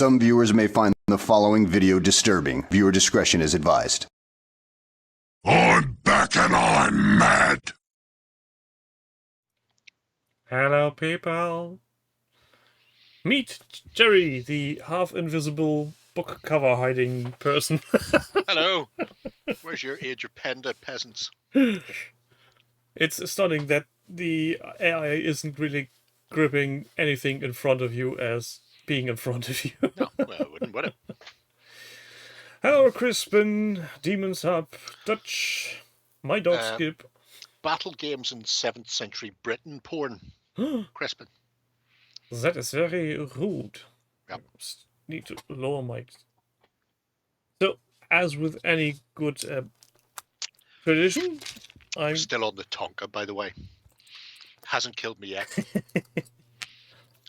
Some viewers may find the following video disturbing. Viewer discretion is advised. I'm back and I'm mad. Hello, people. Meet Jerry, the half-invisible book cover hiding person. Hello. Where's your age of panda peasants? It's stunning that the AI isn't really gripping anything in front of you as being in front of you. No, well, I wouldn't, would it? Hello, Crispin, Demons Up, Dutch, my dog Skip. Battle games in 7th century Britain porn. Crispin. That is very rude. Yep. Need to lower my... So, as with any good tradition, I'm still on the Tonka, by the way. Hasn't killed me yet.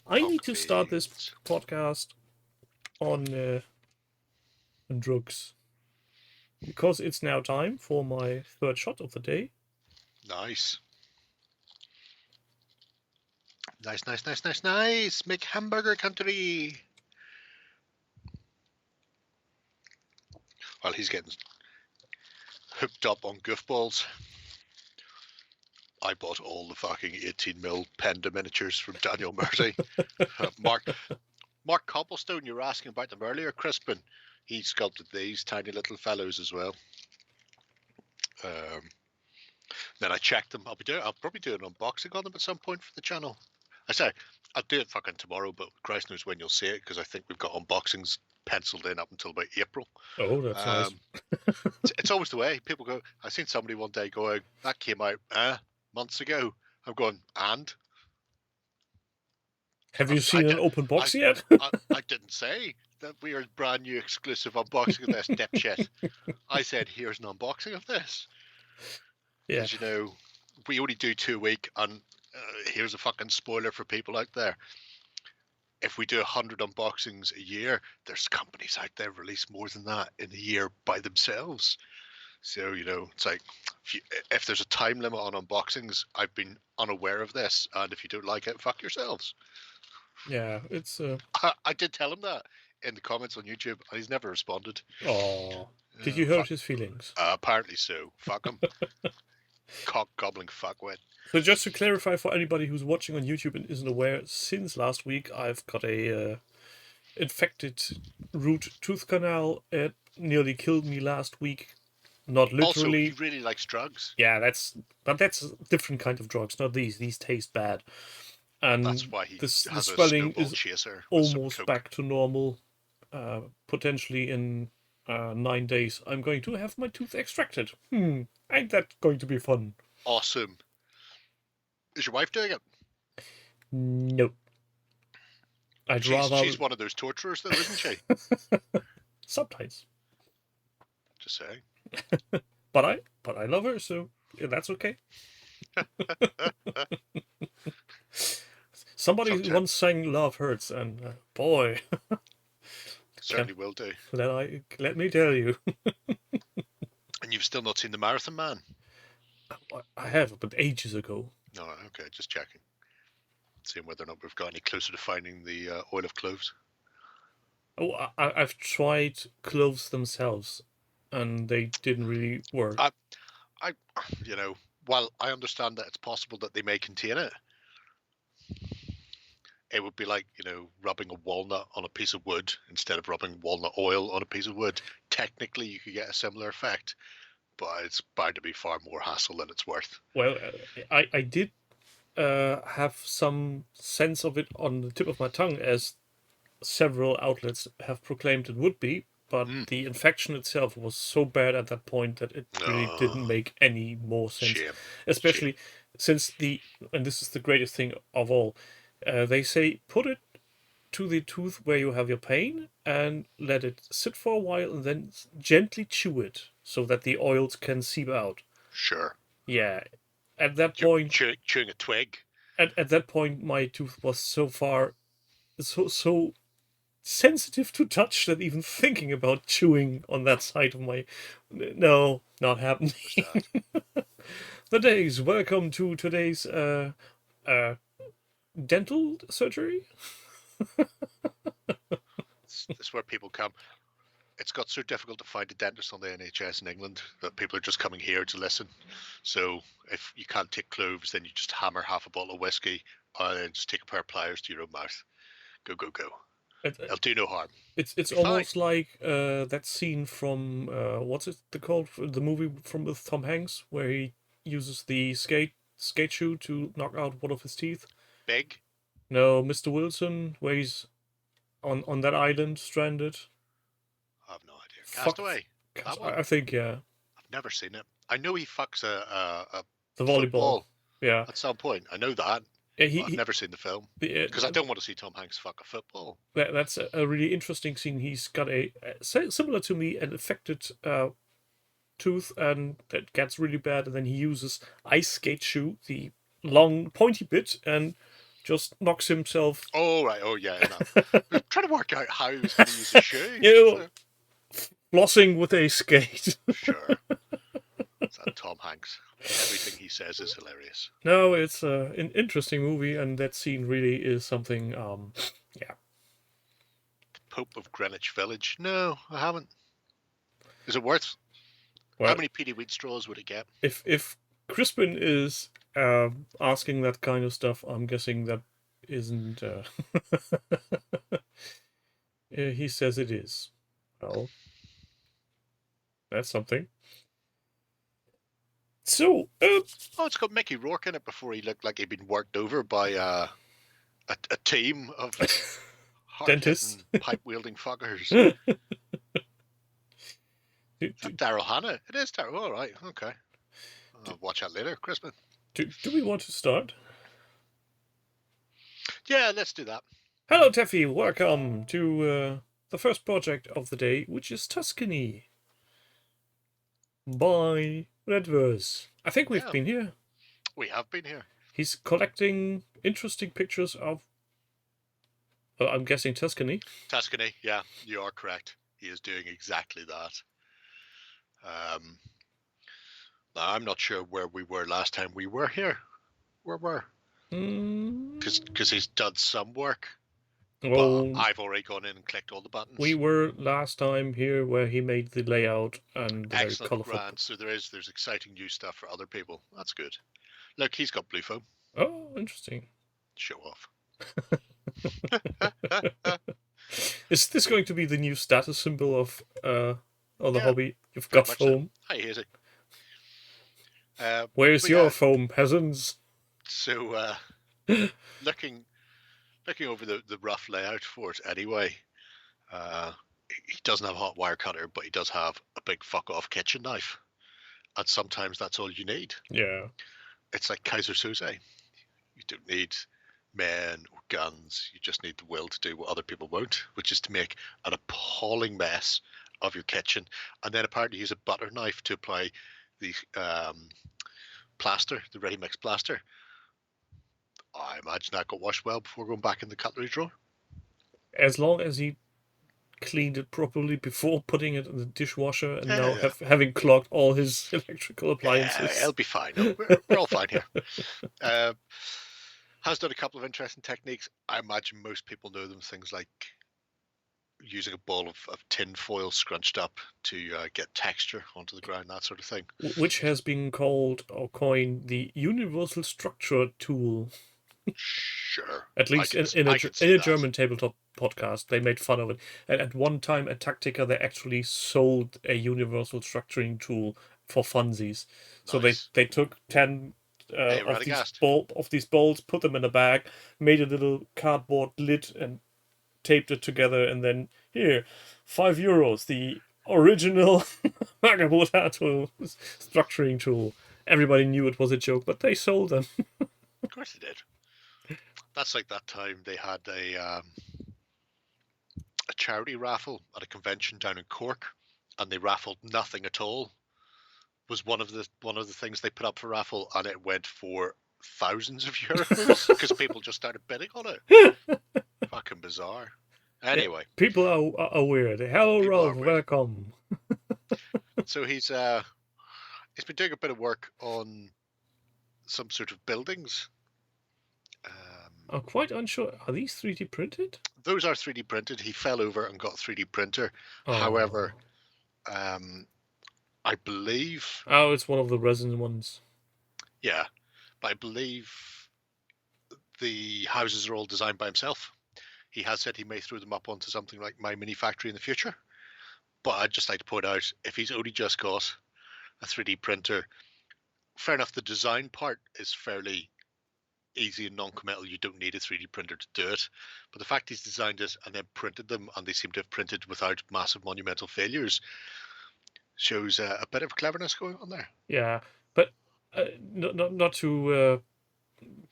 I need to start this podcast on drugs. Because it's now time for my third shot of the day. Nice. Nice. Make hamburger country. Well, he's getting hooked up on goofballs. I bought all the fucking 18mm Penda miniatures from Daniel Murphy. Mark Cobblestone, you were asking about them earlier, Crispin. He sculpted these tiny little fellows as well. Then I checked them. I'll probably do an unboxing on them at some point for the channel. I say I'll do it fucking tomorrow, but Christ knows when you'll see it because I think we've got unboxings penciled in up until about April. Oh, that's nice. It's always the way. People go, I seen somebody one day going, that came out months ago. I'm going, and? Have you seen an open box yet? I didn't say that we are a brand new exclusive unboxing of this dipshit. I said, here's an unboxing of this. Yeah. Because, you know, we only do 2 a week, and here's a fucking spoiler for people out there. If we do 100 unboxings a year, there's companies out there release more than that in a year by themselves. So, you know, it's like, if there's a time limit on unboxings, I've been unaware of this, and if you don't like it, fuck yourselves. Yeah, it's... I did tell him that in the comments on YouTube, and he's never responded. Oh, did you hurt his feelings? Apparently so. Fuck him. Cock-gobbling fuckwit. So just to clarify for anybody who's watching on YouTube and isn't aware, since last week I've got a infected root tooth canal. It nearly killed me last week. Not literally. Also, he really likes drugs. Yeah, that's a different kind of drugs, not these. These taste bad. And that's why he the has swelling a is chaser almost back to normal. Potentially in 9 days, I'm going to have my tooth extracted. Ain't that going to be fun? Awesome. Is your wife doing it? No. She's one of those torturers, though, isn't she? Sometimes. Just saying. But I love her, so yeah, that's okay. Somebody once sang "Love Hurts," and boy, certainly will do. Let me tell you. And you've still not seen The Marathon Man? I have, but ages ago. No, okay, just checking. Seeing whether or not we've got any closer to finding the oil of cloves. Oh, I've tried cloves themselves, and they didn't really work. You know, while I understand that it's possible that they may contain it, it would be like, you know, rubbing a walnut on a piece of wood instead of rubbing walnut oil on a piece of wood. Technically, you could get a similar effect, but it's bound to be far more hassle than it's worth. Well, I did have some sense of it on the tip of my tongue, as several outlets have proclaimed it would be, but the infection itself was so bad at that point that it really didn't make any more sense. Shame. Especially since and this is the greatest thing of all, they say put it to the tooth where you have your pain and let it sit for a while and then gently chew it so that the oils can seep out. Sure. Yeah. At that point... Chewing a twig. At that point, my tooth was so sensitive to touch that even thinking about chewing on that side of my... No, not happening. The days. Welcome to today's dental surgery. This is where people come. It's got so difficult to find a dentist on the NHS in England that people are just coming here to listen. So if you can't take cloves, then you just hammer half a bottle of whiskey and just take a pair of pliers to your own mouth. Go, go, go. It'll do no harm. It's Be fine. almost like that scene from what's it called? The movie from with Tom Hanks where he uses the skate shoe to knock out one of his teeth. Big? No, Mr. Wilson, where he's on that island stranded. I have no idea. Castaway? I think, yeah. I've never seen it. I know he fucks a The volleyball. football Yeah. at some point. I know that. Yeah, I've never seen the film. Because I don't want to see Tom Hanks fuck a football. That's a really interesting scene. He's got similar to me, an affected tooth, and that gets really bad. And then he uses ice skate shoe, the long pointy bit, and just knocks himself. Oh right, oh yeah. I'm trying to work out how he was going to use a shoe. You know, flossing with a skate. Sure. It's that Tom Hanks. Everything he says is hilarious. No, it's an interesting movie, and that scene really is something. Yeah. The Pope of Greenwich Village. No, I haven't. Is it worth? Well, how many PD wheat straws would it get? If Crispin is asking that kind of stuff, I'm guessing that isn't. He says it is. Well, that's something. So, oh, it's got Mickey Rourke in it before he looked like he'd been worked over by a team of dentists, pipe-wielding fuckers. Daryl Hannah. It is Daryl. All right, okay. I'll watch that later, Crispin. Do we want to start? Yeah, let's do that. Hello, Teffy. Welcome to the first project of the day, which is Tuscany by Redverse. I think we've been here. We have been here. He's collecting interesting pictures of, I'm guessing, Tuscany. Tuscany, yeah, you are correct. He is doing exactly that. Now, I'm not sure where we were last time we were here. Where were? Because he's done some work. Well, but I've already gone in and clicked all the buttons. We were last time here where he made the layout and the excellent, very colourful. Grand. So there's exciting new stuff for other people. That's good. Look, he's got blue foam. Oh, interesting. Show off. Is this going to be the new status symbol of the hobby? You've got foam. Hi, here's it. Where's your foam, peasants? So, looking over the rough layout for it anyway, he doesn't have a hot wire cutter, but he does have a big fuck off kitchen knife, and sometimes that's all you need. Yeah, it's like Kaiser Soze. You don't need men or guns. You just need the will to do what other people won't, which is to make an appalling mess of your kitchen, and then apparently use a butter knife to apply the plaster, the ready mix plaster. I imagine that got washed well before going back in the cutlery drawer. As long as he cleaned it properly before putting it in the dishwasher and now having clogged all his electrical appliances. Yeah, it'll be fine. No, we're all fine here. Has done a couple of interesting techniques. I imagine most people know them. Things like using a ball of tin foil scrunched up to get texture onto the ground, that sort of thing. Which has been called or coined the universal structure tool. Sure. At least in a German tabletop podcast, they made fun of it. And at one time at Tactica, they actually sold a universal structuring tool for funsies. So they took 10 of these bolts, put them in a bag, made a little cardboard lid and taped it together, and then here, €5, the original Magabotato structuring tool. Everybody knew it was a joke, but they sold them. Of course they did. That's like that time they had a charity raffle at a convention down in Cork, and they raffled nothing at all. Was one of the things they put up for raffle, and it went for thousands of euros because people just started bidding on it. Fucking bizarre. Anyway, people are weird. Hello, Rolf. Welcome. So he's been doing a bit of work on some sort of buildings. I'm quite unsure. Are these 3D printed? Those are 3D printed. He fell over and got a 3D printer. Oh. However, I believe, Oh, it's one of the resin ones. yeah, but I believe the houses are all designed by himself. He has said he may throw them up onto something like My Mini Factory in the future. But I'd just like to point out, if he's only just got a 3D printer, fair enough, the design part is fairly easy and non-committal. You don't need a 3D printer to do it. But the fact he's designed it and then printed them, and they seem to have printed without massive monumental failures, shows a bit of cleverness going on there. Yeah, but not to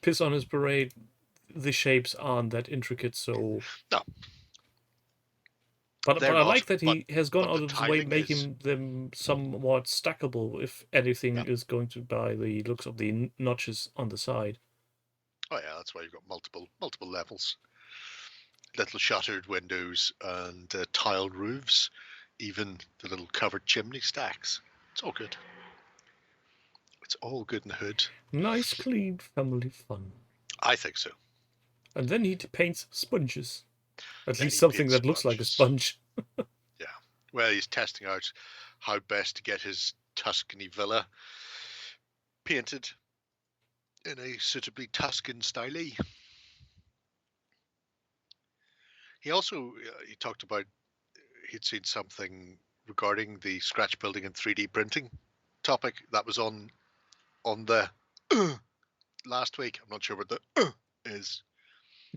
piss on his parade, the shapes aren't that intricate, so... No. But They're I not, like that he but- has gone but out the of his way tiling making them somewhat stackable, if anything Yeah. is going to by the looks of the notches on the side. Oh yeah, that's why you've got multiple levels, little shuttered windows and tiled roofs, even the little covered chimney stacks. It's all good. It's all good in the hood. Nice, clean family fun. I think so. And then he paints sponges. At Then least he something paints that looks like a sponges. sponge. Yeah. Well, he's testing out how best to get his Tuscany villa painted in a suitably Tuscan style. He also he talked about he'd seen something regarding the scratch building and 3D printing topic that was on the last week. I'm not sure what the is.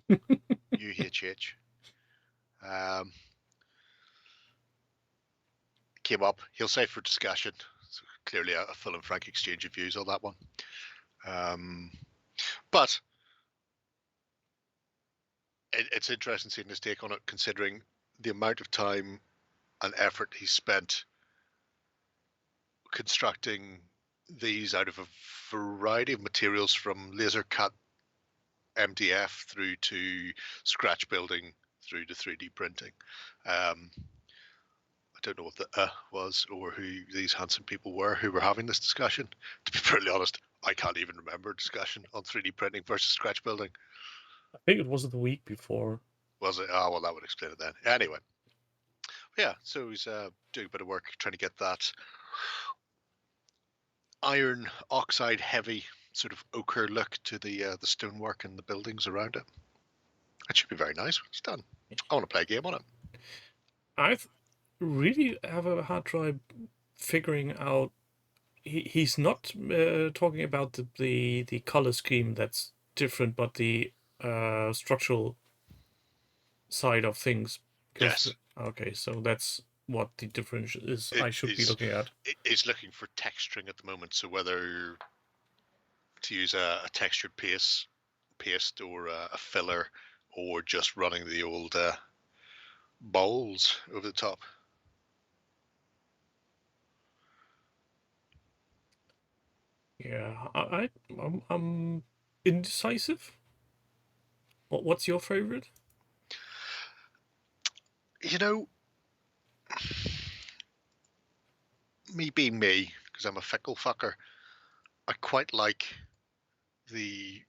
UHH. Came up. He'll say for discussion. So clearly a full and frank exchange of views on that one. But it's interesting seeing his take on it, considering the amount of time and effort he spent constructing these out of a variety of materials, from laser cut MDF through to scratch building through to 3D printing. I don't know what the was or who these handsome people were who were having this discussion. To be brutally honest, I can't even remember a discussion on 3D printing versus scratch building. I think it was the week before. Was it? Oh, well, that would explain it then. Anyway. Yeah, so he's doing a bit of work trying to get that iron oxide heavy sort of ochre look to the stonework and the buildings around it. It should be very nice when it's done. I want to play a game on it. I really have a hard time figuring out. He's not talking about the color scheme that's different, but the structural side of things. Yes. Okay, so that's what the difference is. I should be is- looking at. It's looking for texturing at the moment, so whether to use a textured paste or a filler, or just running the old bowls over the top. Yeah, I'm indecisive. What's your favorite? You know, me being me, because I'm a fickle fucker, I quite like the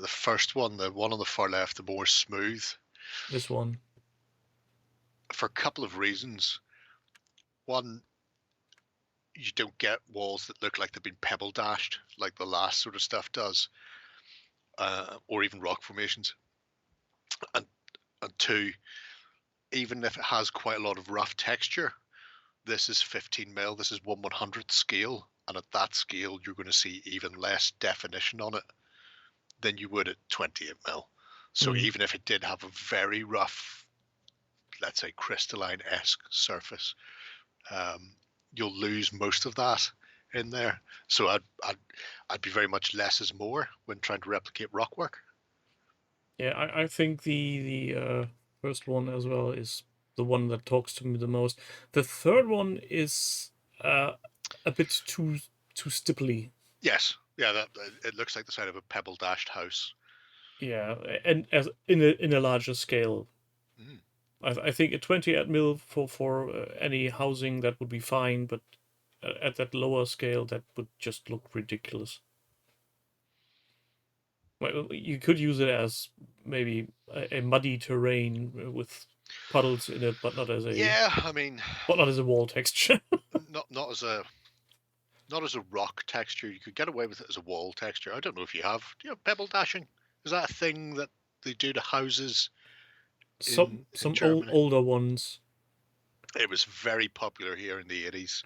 first one, the one on the far left, the more smooth, This one. for a couple of reasons. One, you don't get walls that look like they've been pebble dashed like the last sort of stuff does, or even rock formations. And two, even if it has quite a lot of rough texture, this is 15 mil. This is 1/100th scale, and at that scale, you're going to see even less definition on it than you would at 28 mil. So even if it did have a very rough, let's say crystalline-esque surface, you'll lose most of that in there. So I'd be very much less is more when trying to replicate rock work. Yeah, I think the first one as well is the one that talks to me the most. The third one is a bit too stipply. Yes, yeah, it looks like the side of a pebble dashed house. Yeah, and as in a larger scale. Mm. I think a 28 mil for any housing that would be fine, but at that lower scale that would just look ridiculous. Well, you could use it as maybe a muddy terrain with puddles in it, but not as a Yeah, I mean, wall texture. not as a rock texture. You could get away with it as a wall texture. I don't know if you have. Do you have pebble dashing? Is that a thing that they do to houses some in old, Germany? older ones. It was very popular here in the 80s.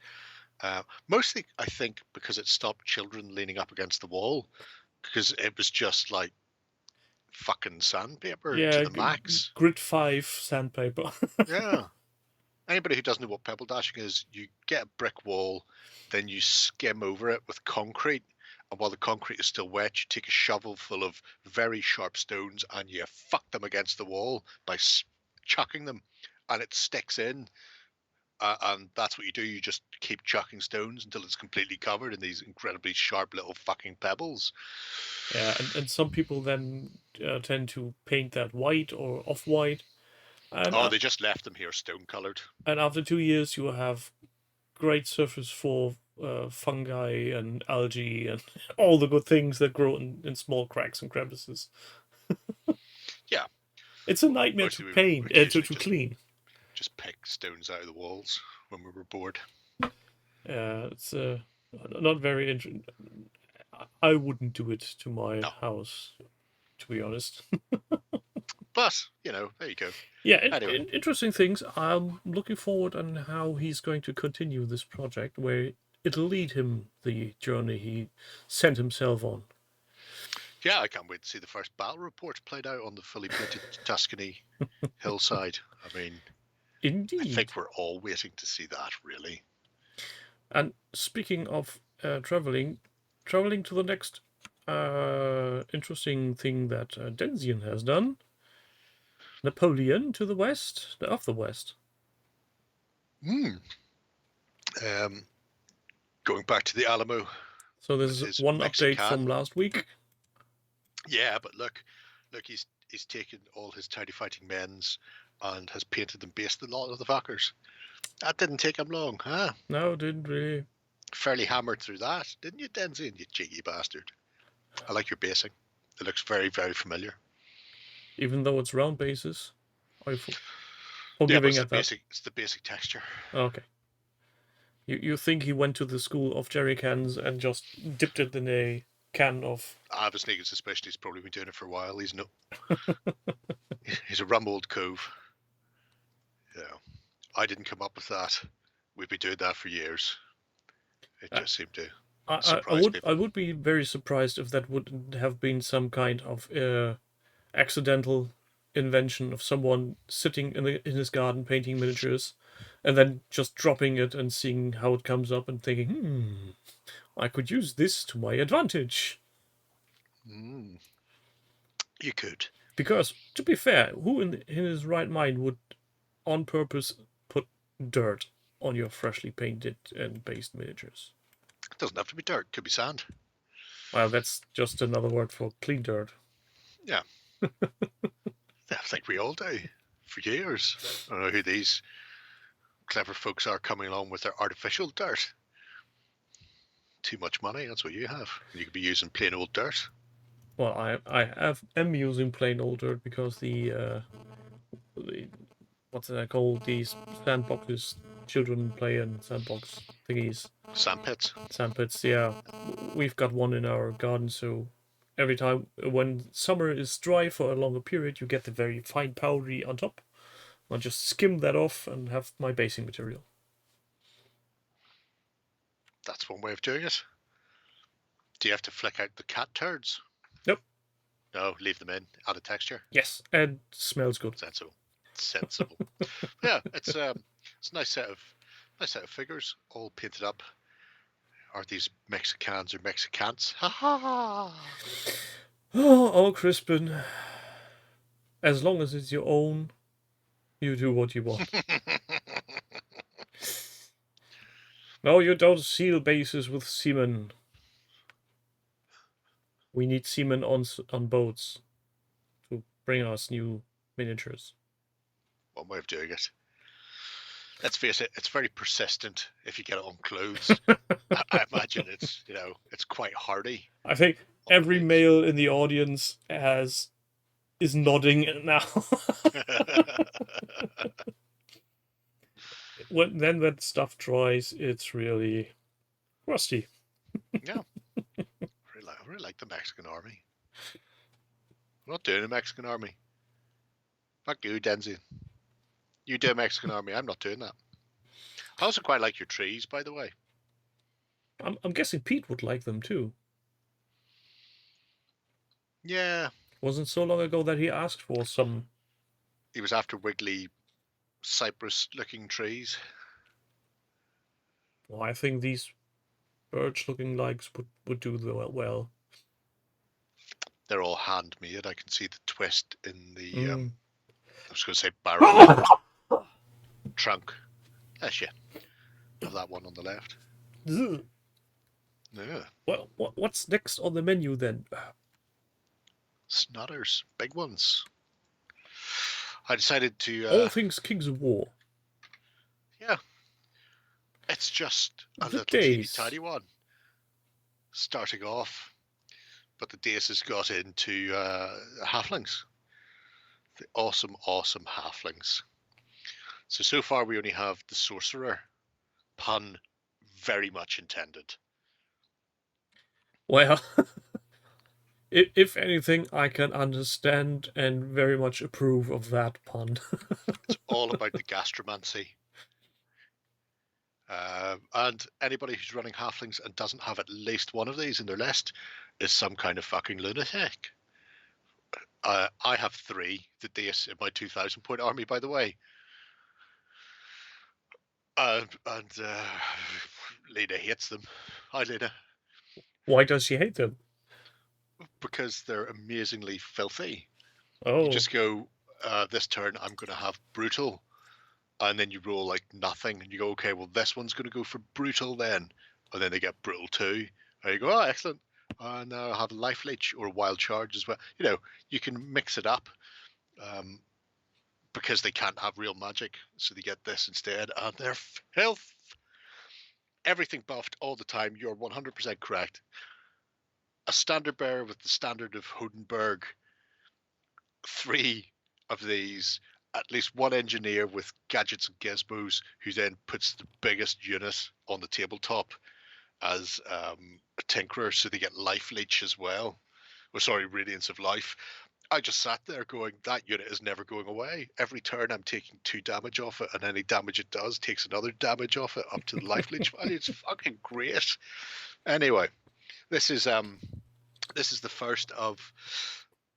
Mostly, I think, because it stopped children leaning up against the wall, because it was just like fucking sandpaper to Yeah, the max. grid 5 sandpaper. Yeah. Anybody who doesn't know what pebble dashing is, you get a brick wall, then you skim over it with concrete, and while the concrete is still wet, you take a shovel full of very sharp stones and you fuck them against the wall by chucking them, and it sticks in. And that's what you do. You just keep chucking stones until it's completely covered in these incredibly sharp little fucking pebbles. Yeah, and some people then tend to paint that white or off-white. And, Oh, they just left them here stone colored. and after 2 years, you have great surface for fungi and algae and all the good things that grow in small cracks and crevices. Yeah. It's a nightmare to Mostly we paint, occasionally to clean. just pick stones out of the walls when we were bored. It's not very interesting. I wouldn't do it to my No. house, to be honest. But, there you go. Yeah, Anyway. interesting things. I'm looking forward on how he's going to continue this project, where it'll lead him the journey he sent himself on. Yeah, I can't wait to see the first battle reports played out on the fully painted Tuscany hillside. I mean, Indeed. I think we're all waiting to see that, really. And speaking of traveling to the next interesting thing that Denzian has done. Napoleon to the west, of the west. Going back to the Alamo. So there's one update from last week. Yeah, but look, he's taken all his tidy fighting men's and has painted and based a lot of the fuckers. That didn't take him long, huh? No, didn't really. Fairly hammered through that, didn't you, Denzian, you cheeky bastard? I like your basing. It looks very, very familiar. Even though it's round bases, are you forgiving at that? It's the basic texture. Okay. You think he went to the school of jerry cans and just dipped it in a can of... I have a sneaking suspicion he's probably been doing it for a while. He's a rum old cove. I didn't come up with that. We've been doing that for years. It just seemed to surprise people. I would be very surprised if that wouldn't have been some kind of accidental invention of someone sitting in his garden painting miniatures and then just dropping it and seeing how it comes up and thinking, I could use this to my advantage. You could. Because, to be fair, who in his right mind would on purpose put dirt on your freshly painted and based miniatures? It doesn't have to be dirt. It could be sand. Well, that's just another word for clean dirt. Yeah. I think we all do. For years. I don't know who these clever folks are coming along with their artificial dirt. Too much money, that's what you have. You could be using plain old dirt. Well, I am using plain old dirt because the what's that called? These sandboxes children play in, sandbox thingies. Sandpits. Sandpits, yeah. We've got one in our garden, so every time when summer is dry for a longer period, you get the very fine powdery on top. I'll just skim that off and have my basing material. That's one way of doing it. Do you have to flick out the cat turds? Nope. No, leave them in. Add a texture. Yes, and smells good. Sensible. Yeah, it's a nice set of figures, all painted up. Are these Mexicans or Mexicans? Ha ha! Oh, Crispin. As long as it's your own, you do what you want. No, you don't seal bases with seamen. We need seamen on boats to bring us new miniatures. One way of doing it. let's face it, it's very persistent if you get it on clothes. I imagine it's, you know, it's quite hardy. I think on the every legs. male in the audience is nodding now. When then that stuff dries, it's really rusty. Yeah. I really like the Mexican army. I'm not doing a Mexican army. Fuck you, Denzi. You do a Mexican army. I'm not doing that. I also quite like your trees, by the way. I'm guessing Pete would like them too. Yeah. Wasn't so long ago that he asked for some. He was after wiggly cypress-looking trees. Well, I think these birch-looking likes would do well. They're all handmade. I can see the twist in the, I was going to say barrel trunk. That's you. Of that one on the left. Ugh. Yeah. Well, what's next on the menu then? Snutters. Big ones. I decided to... All things Kings of War. Yeah. It's just a The little teeny days. tiny one. Starting off. But the dace has got into halflings. The awesome, awesome halflings. So far we only have the sorcerer. Pun very much intended. Well, if anything, I can understand and very much approve of that pun. It's all about the gastromancy. And anybody who's running halflings and doesn't have at least one of these in their list is some kind of fucking lunatic. I have 3, the dace in my 2,000 point army, by the way. And Lena hates them. Hi, Lena. Why does she hate them? Because they're amazingly filthy. Oh, You just go, this turn I'm going to have brutal. And then you roll like nothing. And you go, okay, well, this one's going to go for brutal then. And then they get brutal too. And you go, oh, excellent. And now I'll have life leech or wild charge as well. You know, you can mix it up. Because they can't have real magic. So they get this instead. And they're filth. Everything buffed all the time. You're 100% correct. A standard bearer with the standard of Hodenberg. 3 of these. At least 1 engineer with gadgets and gizmos who then puts the biggest unit on the tabletop as a tinkerer, so they get life leech as well. Oh, sorry, radiance of life. I just sat there going, that unit is never going away. Every turn I'm taking 2 damage off it, and any damage it does takes another damage off it up to the life leech value. It's fucking great. Anyway, this is the first of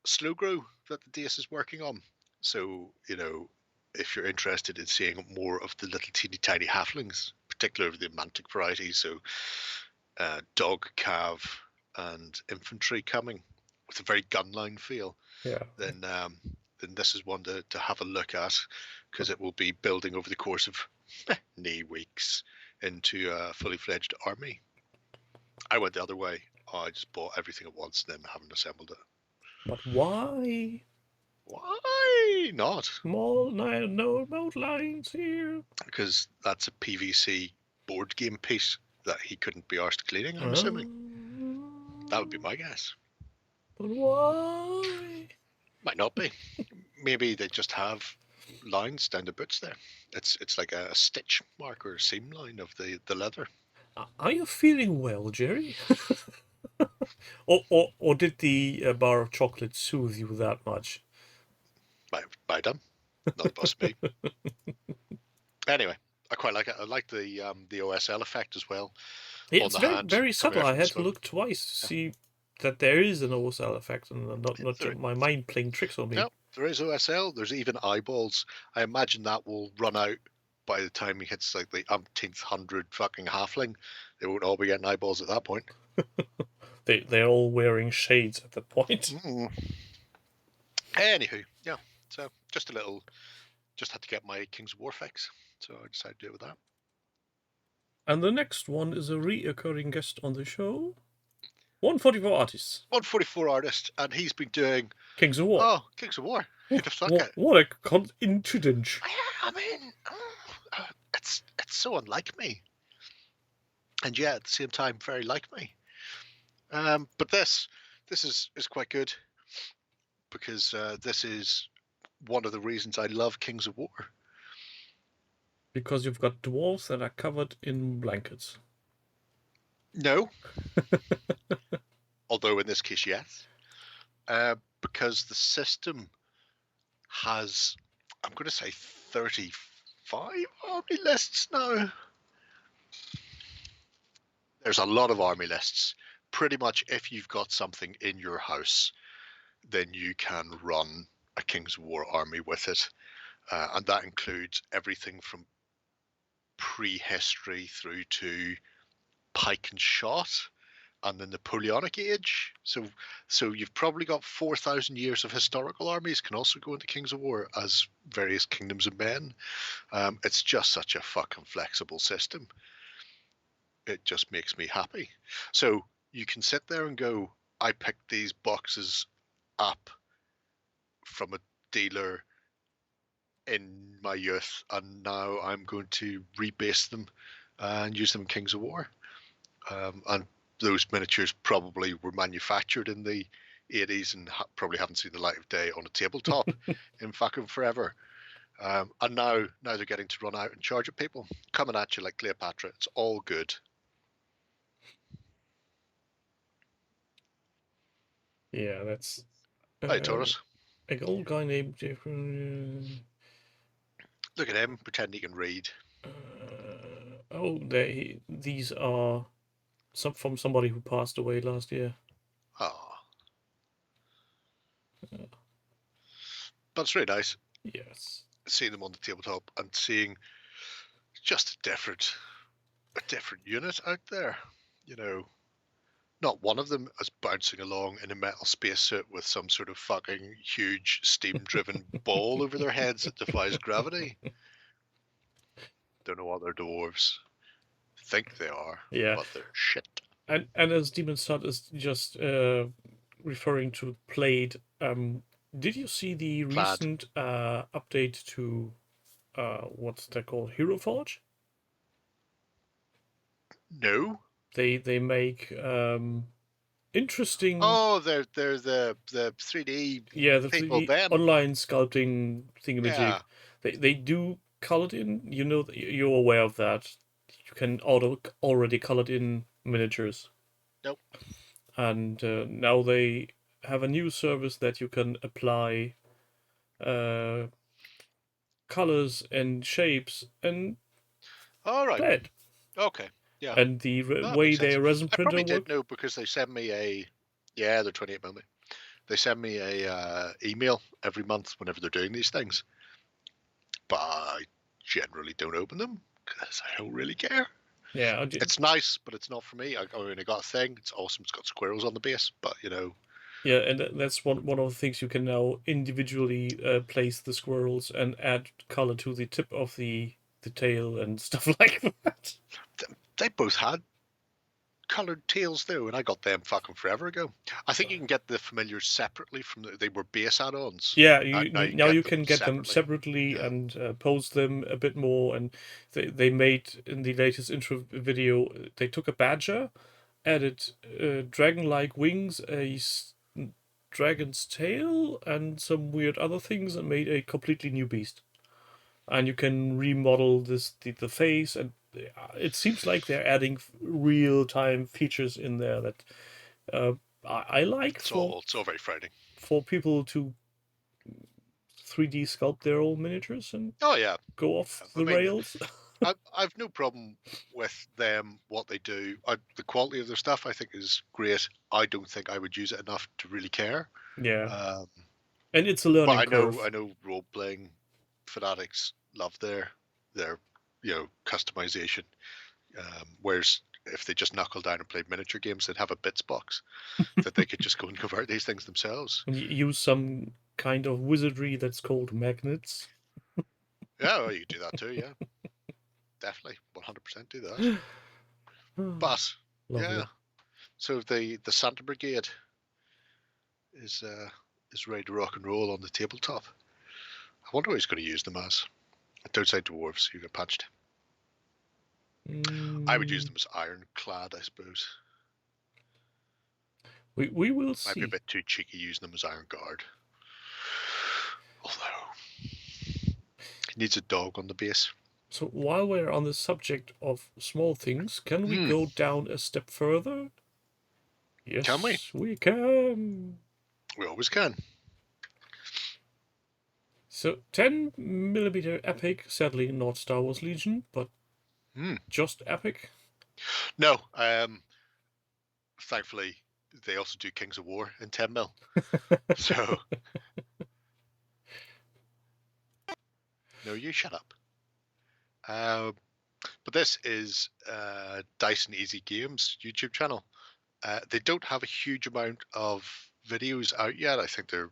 slow grow that the dace is working on. So, you know, if you're interested in seeing more of the little teeny tiny halflings, particularly the mantic variety, so dog, cav, and infantry coming with a very gunline feel, yeah. then this is one to have a look at, because it will be building over the course of weeks into a fully fledged army. I went the other way. I just bought everything at once and then haven't assembled it. But why? Why not? No remote lines here. Because that's a PVC board game piece that he couldn't be arsed cleaning, I'm assuming. That would be my guess. But why? Might not be. Maybe they just have lines down the boots there. It's like a stitch mark or a seam line of the leather. Are you feeling well, Jerry? or did the bar of chocolate soothe you that much? By them. Not supposed to be. Anyway, I quite like it. I like the OSL effect as well. Yeah, on it's the very, hand very coming subtle. out I from had the to look twice to see that there is an OSL effect and not There- my mind playing tricks on me. Yep, there is OSL. There's even eyeballs. I imagine that will run out by the time he hits like the umpteenth hundred fucking halfling. They won't all be getting eyeballs at that point. They're all wearing shades at that point. Anywho, yeah. So just had to get my King's War fix. So I decided to do it with that. And the next one is a reoccurring guest on the show. 144 artists. 144 artist, and he's been doing Kings of War. Oh, Kings of War. Who'd have thought it? What a incident. I mean, so unlike me, and yet at the same time very like me. But this is quite good, because this is one of the reasons I love Kings of War. Because you've got dwarves that are covered in blankets. No. Although in this case, yes. Because the system has, I'm going to say 35 army lists now. There's a lot of army lists. Pretty much if you've got something in your house, then you can run a Kings of War army with it. And that includes everything from prehistory through to pike and shot and the Napoleonic age. So you've probably got 4,000 years of historical armies can also go into Kings of War as various kingdoms of men. It's just such a fucking flexible system. It just makes me happy. So you can sit there and go, I picked these boxes up from a dealer in my youth, and now I'm going to rebase them and use them in Kings of War. And those miniatures probably were manufactured in the 80s and probably haven't seen the light of day on a tabletop in fucking forever. And now they're getting to run out and charge at people, coming at you like Cleopatra. It's all good. Yeah, that's. Hey, Taurus. A old guy named Jeffrey. Look at him, pretending he can read. These are from somebody who passed away last year. Oh. But it's really nice. Yes. Seeing them on the tabletop and seeing just a different unit out there. You know, not one of them is bouncing along in a metal spacesuit with some sort of fucking huge steam-driven ball over their heads that defies gravity. Don't know what they're dwarves. Think they are, Yeah. but they're shit. And as Demon Stud is just referring to Plaid, did you see the recent update to what's that called? Hero Forge? No. They make interesting. Oh, they're the 3D. Yeah, the people 3D then. online sculpting thingamajig. Yeah. They do colored in. You know, you're aware of that. You can already colored in miniatures. Nope. And now they have a new service that you can apply colors and shapes and All right. Plaid. Okay. Yeah. And the way their resin I printer probably did works. know because they send me they're 28mm. They send me a email every month whenever they're doing these things, but I generally don't open them because I don't really care. Yeah, it's nice, but it's not for me. I only got a thing. It's awesome. It's got squirrels on the base, but you know. Yeah, and that's one of the things you can now individually place the squirrels and add color to the tip of the tail and stuff like that. They both had colored tails though, and I got them fucking forever ago. I think you can get the familiars separately from they were base add-ons. Yeah, now you can get them separately yeah. and pose them a bit more. And they made in the latest intro video, they took a badger, added dragon-like wings, a dragon's tail, and some weird other things, and made a completely new beast. And you can remodel the face, and it seems like they're adding real-time features in there that I like. It's all very frightening for people to 3D sculpt their own miniatures and go off the rails. I've no problem with them, what they do. The quality of their stuff I think is great. I don't think I would use it enough to really care. Yeah. And it's a learning curve. I know role-playing fanatics love their customization. Whereas if they just knuckle down and played miniature games, they'd have a bits box that they could just go and convert these things themselves. And use some kind of wizardry that's called magnets. Yeah, well, you could do that too, yeah. Definitely, 100% do that. But, Lovely. yeah. So the Santa Brigade is ready to rock and roll on the tabletop. I wonder what he's going to use them as. Don't say dwarves, you get punched. I would use them as ironclad, I suppose. We will Might be a see. bit too cheeky using them as iron guard. Although, he needs a dog on the base. So while we're on the subject of small things, can we go down a step further? Yes, Can we? We can. We always can. So 10mm Epic, sadly not Star Wars Legion, but just Epic. No, thankfully they also do Kings of War in 10mm. So no, you shut up. But this is Dyson Easy Games YouTube channel. They don't have a huge amount of videos out yet. I think they're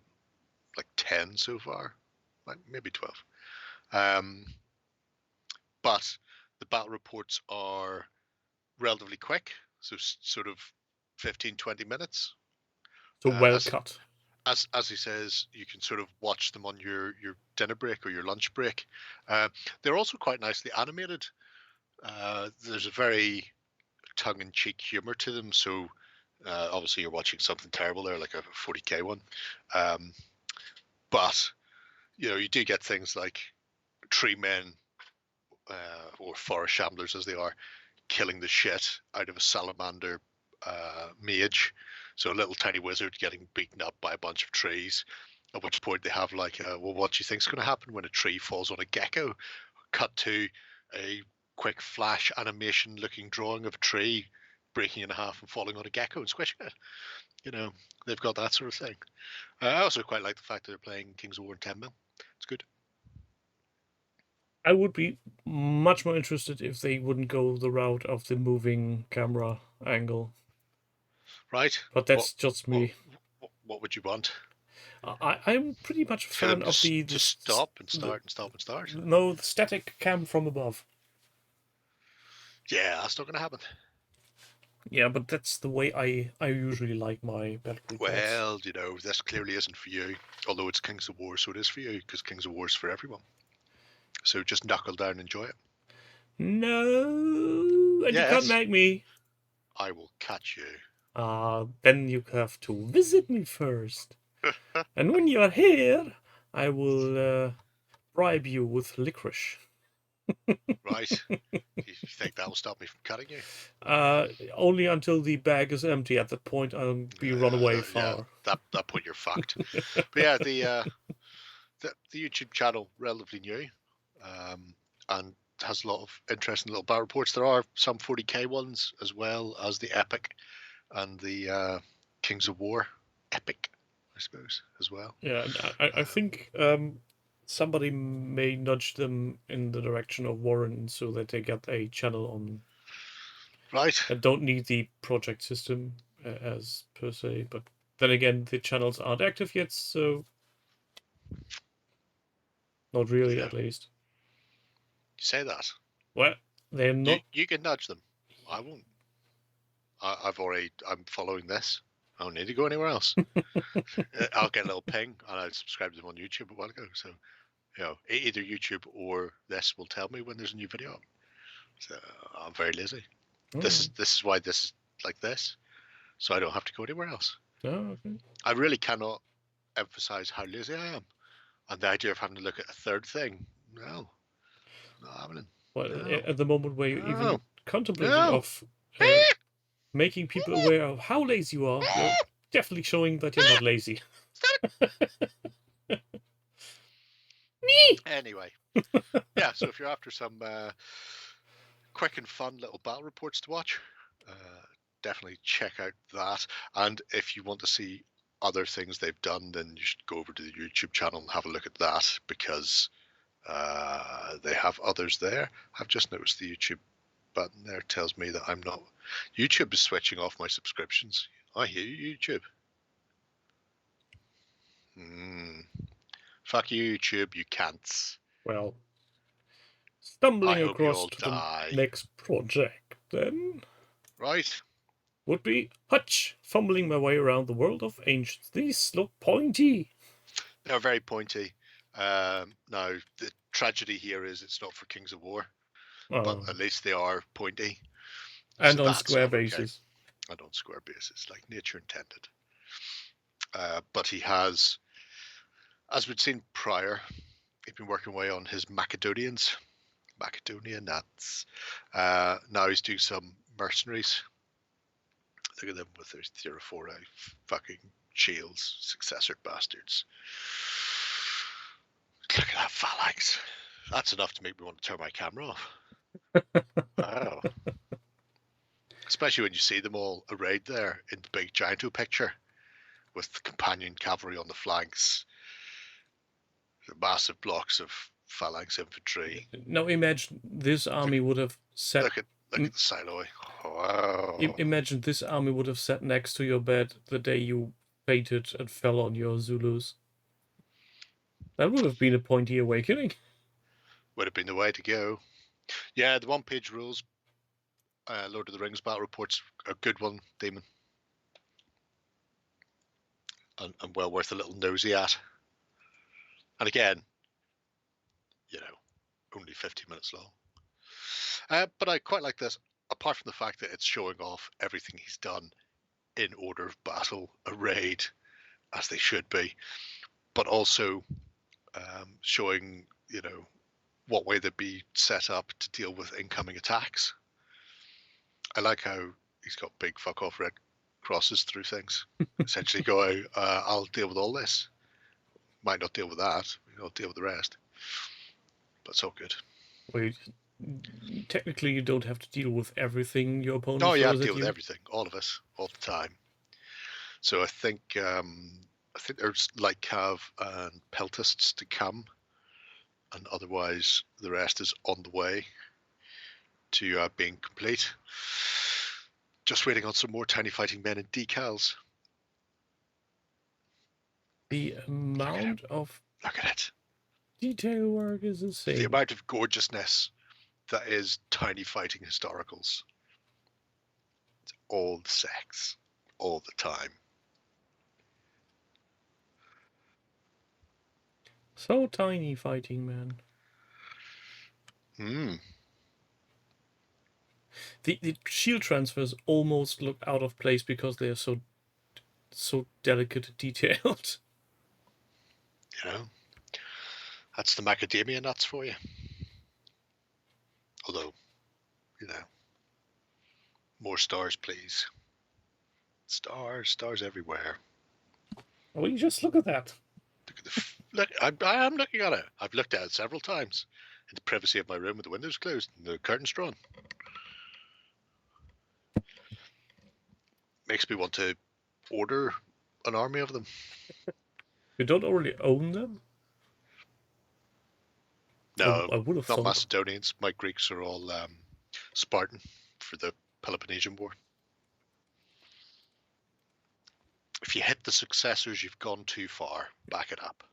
like 10 so far, like maybe 12. But the battle reports are relatively quick, so sort of 15-20 minutes. So well cut. As he says, you can sort of watch them on your dinner break or your lunch break. They're also quite nicely animated. There's a very tongue-in-cheek humor to them, so obviously you're watching something terrible there, like a 40k one. But you do get things like tree men or forest shamblers, as they are, killing the shit out of a salamander mage. So a little tiny wizard getting beaten up by a bunch of trees, at which point they have like, well, what do you think's going to happen when a tree falls on a gecko? Cut to a quick flash animation looking drawing of a tree breaking in half and falling on a gecko and squishing it. They've got that sort of thing. I also quite like the fact that they're playing Kings of War in 10mm. It's good. I would be much more interested if they wouldn't go the route of the moving camera angle. Right. But that's just me. What would you want? I'm pretty much a fan of the stop and start and stop and start. No, the static cam from above. Yeah, that's not going to happen. Yeah, but that's the way I usually like my battle reports. Well, this clearly isn't for you. Although it's Kings of War, so it is for you, because Kings of War is for everyone. So just knuckle down and enjoy it. No, and yes. You can't make me. I will catch you. Then you have to visit me first. And when you are here, I will bribe you with licorice. Right. You think that will stop me from cutting you? Only until the bag is empty. At that point, I'll be run away far. Yeah, that point you're fucked. But yeah, the YouTube channel, relatively new, and has a lot of interesting little battle reports. There are some 40k ones, as well as the Epic and the Kings of War Epic, I suppose, as well. Yeah, I think somebody may nudge them in the direction of Warren so that they get a channel on. Right. I don't need the project system as per se, but then again, the channels aren't active yet, so not really, at least. You say that. Well, they're not. You can nudge them. I won't. I'm following this. I don't need to go anywhere else. I'll get a little ping, and I subscribed to them on YouTube a while ago. So, either YouTube or this will tell me when there's a new video up. So I'm very lazy. This is why this is like this, so I don't have to go anywhere else. Oh, okay. I really cannot emphasize how lazy I am, and the idea of having to look at a third thing. No, not happening. Well, no. At the moment where you're even contemplating of making people aware of how lazy you are, you're definitely showing that you're not lazy. Me. Anyway, yeah. So if you're after some quick and fun little battle reports to watch, definitely check out that. And if you want to see other things they've done, then you should go over to the YouTube channel and have a look at that, because they have others there. I've just noticed the YouTube button there tells me that I'm not. YouTube is switching off my subscriptions. I hear you, YouTube. Fuck you, YouTube, you can't. Well, stumbling across to the next project, then. Right. Would be Hutch, fumbling my way around the world of ancients. These look pointy. They're very pointy. Now, the tragedy here is it's not for Kings of War. but Oh. at least they are pointy. And So on that's square not okay. bases. And on square bases, like nature intended. But he has, as we'd seen prior, he's been working away on his Macedonian nuts. Now he's doing some mercenaries. Look at them with their 0.4 fucking shields, successor bastards. Look at that phalanx. That's enough to make me want to turn my camera off. Wow. Especially when you see them all arrayed there in the big gianto picture with the companion cavalry on the flanks, the massive blocks of phalanx infantry. Now imagine this army would have sat. Look at the silo. Wow. Imagine this army would have sat next to your bed the day you fainted and fell on your Zulus. That would have been a pointy awakening. Would have been the way to go. Yeah, the one-page rules, Lord of the Rings battle reports, a good one, Demon. And well worth a little nosy at. And again, you know, only 50 minutes long. But I quite like this, apart from the fact that it's showing off everything he's done in order of battle, arrayed, as they should be, but also showing, you know, what way they'd be set up to deal with incoming attacks. I like how he's got big fuck off red crosses through things. Essentially going, I'll deal with all this. Might not deal with that. I'll deal with the rest. But it's all good. Wait, technically you don't have to deal with everything your opponent Oh yeah, I throws at deal with you. everything, all of us, all the time. So I think there's light cav and peltists to come, and otherwise the rest is on the way to being complete. Just waiting on some more tiny fighting men and decals. The amount of Look at it. detail work is insane. The amount of gorgeousness that is tiny fighting historicals. It's all the sex, all the time. So tiny fighting, man. The shield transfers almost look out of place because they are so delicate and detailed. You know, that's the macadamia nuts for you. Although, you know, more stars, please. Stars everywhere. Oh, you just look at that. Look at the I am looking at it. I've looked at it several times in the privacy of my room with the windows closed and the curtains drawn. Makes me want to order an army of them. You don't already own them? No, I would have not thought. Macedonians. My Greeks are all Spartan for the Peloponnesian War. If you hit the successors, you've gone too far. Back it up.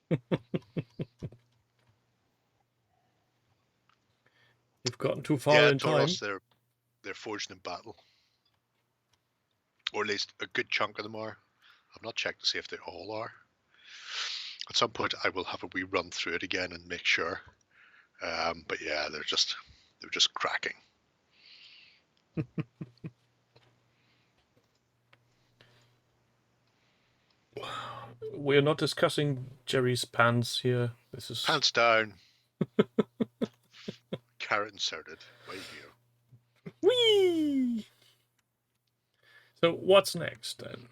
You've gotten too far in Tauros, time. they're forged in battle. Or at least a good chunk of them are. I've not checked to see if they all are. At some point I will have a wee run through it again and make sure. But yeah, they're just cracking. We're not discussing Jerry's pants here. This is Pants down. Carrot inserted. Way you go. Whee! So what's next then?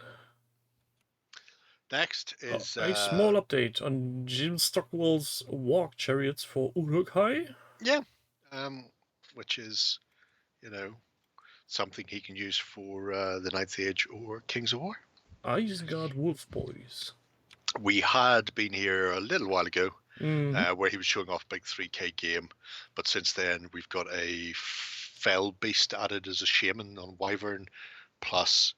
Next is a small update on Jim Stockwell's walk chariots for Uruk-hai. Yeah, which is, you know, something he can use for the Ninth Age or Kings of War. Isengard Wolf Boys. We had been here a little while ago, Mm-hmm. where he was showing off a big 3K game, but since then we've got a fell beast added as a shaman on Wyvern, plus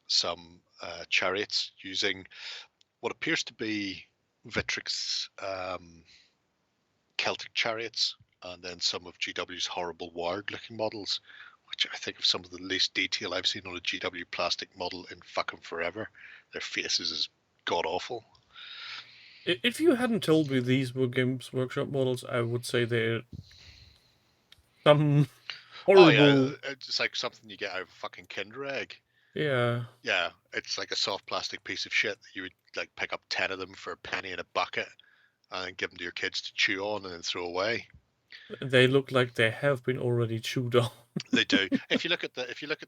some chariots using what appears to be Vitrix Celtic chariots, and then some of GW's horrible Ward looking models, which I think of some of the least detail I've seen on a GW plastic model in fucking forever. Their faces is god awful. If you hadn't told me these were Games Workshop models, I would say they're Some Oh yeah, horrible. it's like something you get out of a fucking Kinder egg. Yeah, Yeah, it's like a soft plastic piece of shit that you would like pick up 10 of them for a penny in a bucket and then give them to your kids to chew on and then throw away. they look like they have been already chewed on. They do. If you look at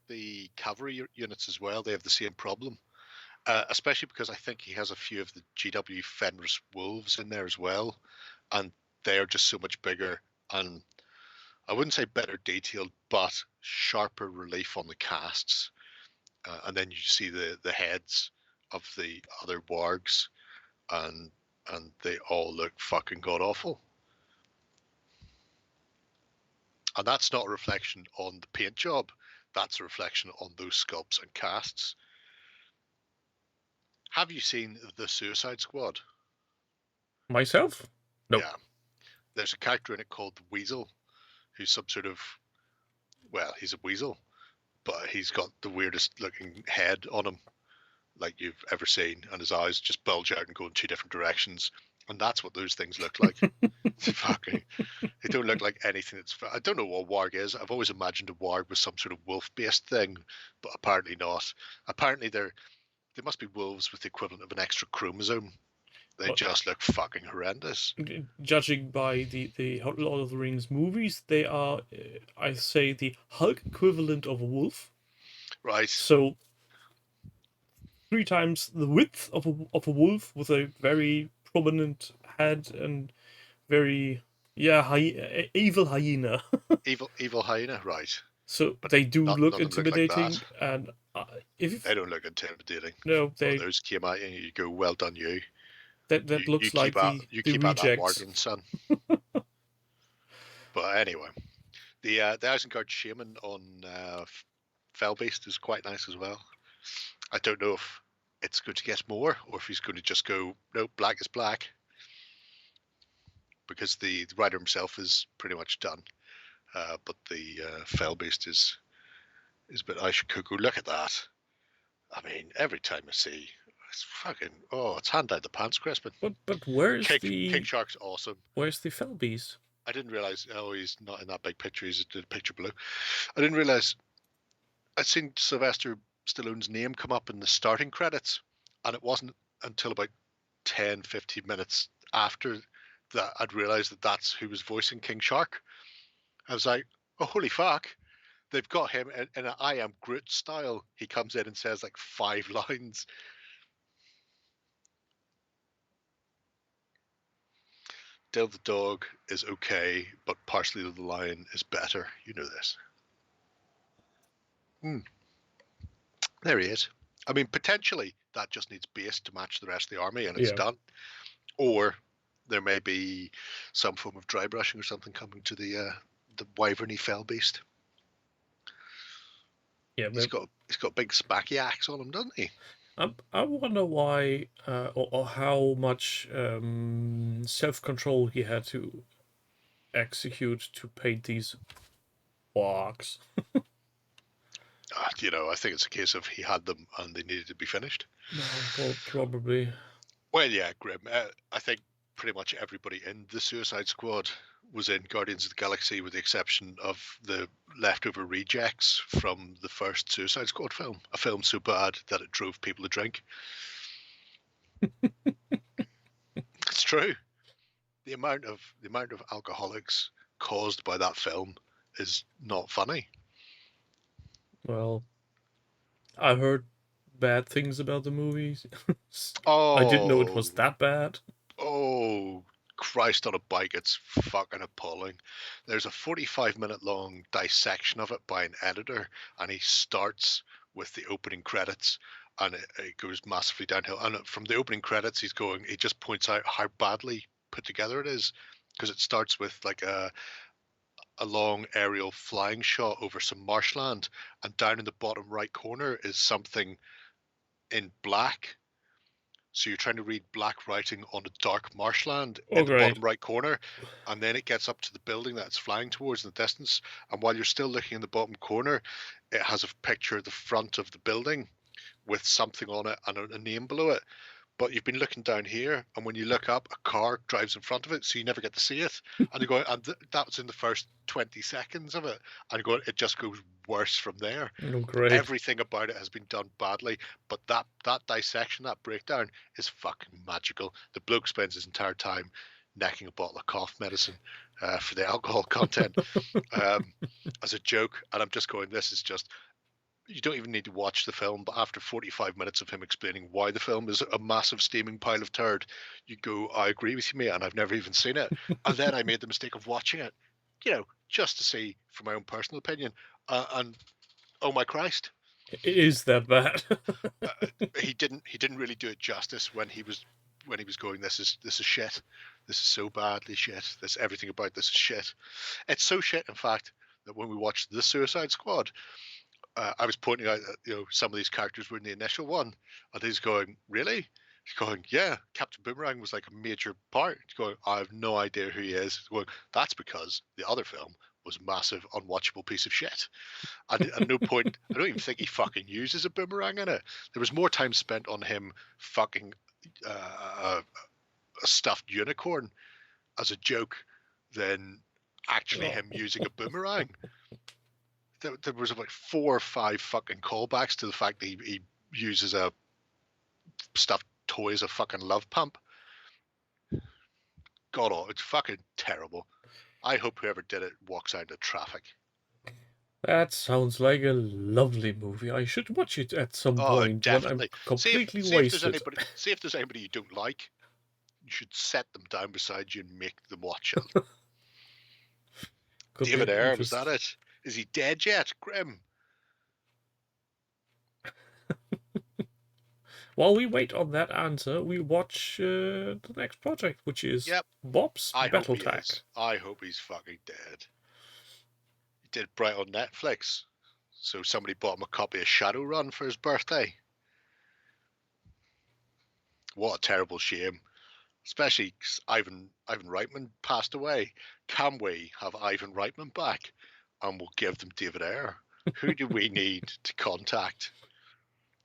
the cavalry units as well, they have the same problem. Especially because I think he has a few of the GW Fenris Wolves in there as well, and they are just so much bigger and I wouldn't say better detailed, but sharper relief on the casts. And then you see the heads of the other wargs, and they all look fucking god awful. And that's not a reflection on the paint job. That's a reflection on those sculpts and casts. Have you seen the Suicide Squad? Myself? Nope. Yeah. There's a character in it called the Weasel, who's some sort of, well, he's a weasel, but he's got the weirdest looking head on him like you've ever seen, and his eyes just bulge out and go in two different directions. And that's what those things look like. Fucking, they don't look like anything that's. I don't know what warg is. I've always imagined a warg was some sort of wolf-based thing, but apparently not. Apparently they must be wolves with the equivalent of an extra chromosome. They Well, just look fucking horrendous. judging by the Lord of the Rings movies, they are, I say, the Hulk equivalent of a wolf. Right. So 3 times the width of a wolf with a very prominent head and very evil hyena. Evil hyena, right. So But they do none look of them look like intimidating, that. and if They don't look intimidating. no, One they of those came at you and you go, well done you. that You looks like keep out the that rejects. bargain, son. But anyway, the Isengard Shaman on Fellbeast is quite nice as well. I don't know if it's going to get more or if he's going to just go, no, black is black. Because the writer himself is pretty much done. But the Fellbeast is a bit Aisha Cuckoo. Look at that. I mean, every time I see, it's fucking, it's hand down the pants, Crispin. But where's King Shark's awesome. Where's the Fellbeast? I didn't realize. Oh, he's not in that big picture. He's in the picture below. I didn't realize. I'd seen Sylvester Stallone's name come up in the starting credits, and it wasn't until about 10, 15 minutes after that I'd realized that that's who was voicing King Shark. I was like, oh, holy fuck. They've got him in an I Am Groot style. He comes in and says like 5 lines. Dale the dog is okay, but Parsley the lion is better. You know this. There he is. I mean, potentially that just needs base to match the rest of the army and it's done. Or there may be some form of dry brushing or something coming to the Wyverny Fellbeast. Yeah, he's got a big spacky axe on him, doesn't he? I wonder why or how much self-control he had to execute to paint these walks. I think it's a case of he had them and they needed to be finished. No, probably. Well, yeah, Grim. I think pretty much everybody in the Suicide Squad was in Guardians of the Galaxy with the exception of the leftover rejects from the first Suicide Squad film, a film so bad that it drove people to drink. It's true. The amount of alcoholics caused by that film is not funny. Well, I heard bad things about the movies. Oh, I didn't know it was that bad. Oh, Christ on a bike, it's fucking appalling. There's a 45-minute long dissection of it by an editor, and he starts with the opening credits, and it goes massively downhill. And from the opening credits, he just points out how badly put together it is, because it starts with like a long aerial flying shot over some marshland, and down in the bottom right corner is something in black. So you're trying to read black writing on a dark marshland in the bottom right corner, and then it gets up to the building that it's flying towards in the distance. And while you're still looking in the bottom corner, it has a picture of the front of the building with something on it and a name below it. but you've been looking down here, and when you look up, a car drives in front of it, so you never get to see it. And you go, that was in the first 20 seconds of it. And you go, it just goes worse from there. Oh, great. Everything about it has been done badly, but that dissection, that breakdown, is fucking magical. The bloke spends his entire time necking a bottle of cough medicine for the alcohol content as a joke, and I'm just going, this is just, you don't even need to watch the film, but after 45 minutes of him explaining why the film is a massive steaming pile of turd, you go, I agree with you, mate, and I've never even seen it. And then I made the mistake of watching it, just to see from my own personal opinion, and oh my Christ, Is that bad? he didn't really do it justice when he was going, this is shit, this is so badly shit, this, everything about this is shit. It's so shit, in fact, that when we watched The Suicide Squad, I was pointing out that some of these characters were in the initial one, and he's going, really? He's going, yeah, Captain Boomerang was like a major part. He's going, I have no idea who he is. He's going, that's because the other film was a massive, unwatchable piece of shit. And at no point, I don't even think he fucking uses a boomerang in it. There was more time spent on him fucking a stuffed unicorn as a joke than actually him using a boomerang. There was about 4 or 5 fucking callbacks to the fact that he uses a stuffed toy as a fucking love pump. God, it's fucking terrible. I hope whoever did it walks out into traffic. That sounds like a lovely movie. I should watch it at some point definitely. when I'm completely see wasted. If there's anybody you don't like, you should set them down beside you and make them watch it. David Ayer, was that it? Is he dead yet? Grim. While we wait on that answer, we watch the next project, which is Bob's Battletech. I hope he's fucking dead. He did Bright on Netflix, so somebody bought him a copy of Shadowrun for his birthday. What a terrible shame. Especially 'cause Ivan Reitman passed away. Can we have Ivan Reitman back? And we'll give them David Ayer. Who do we need to contact?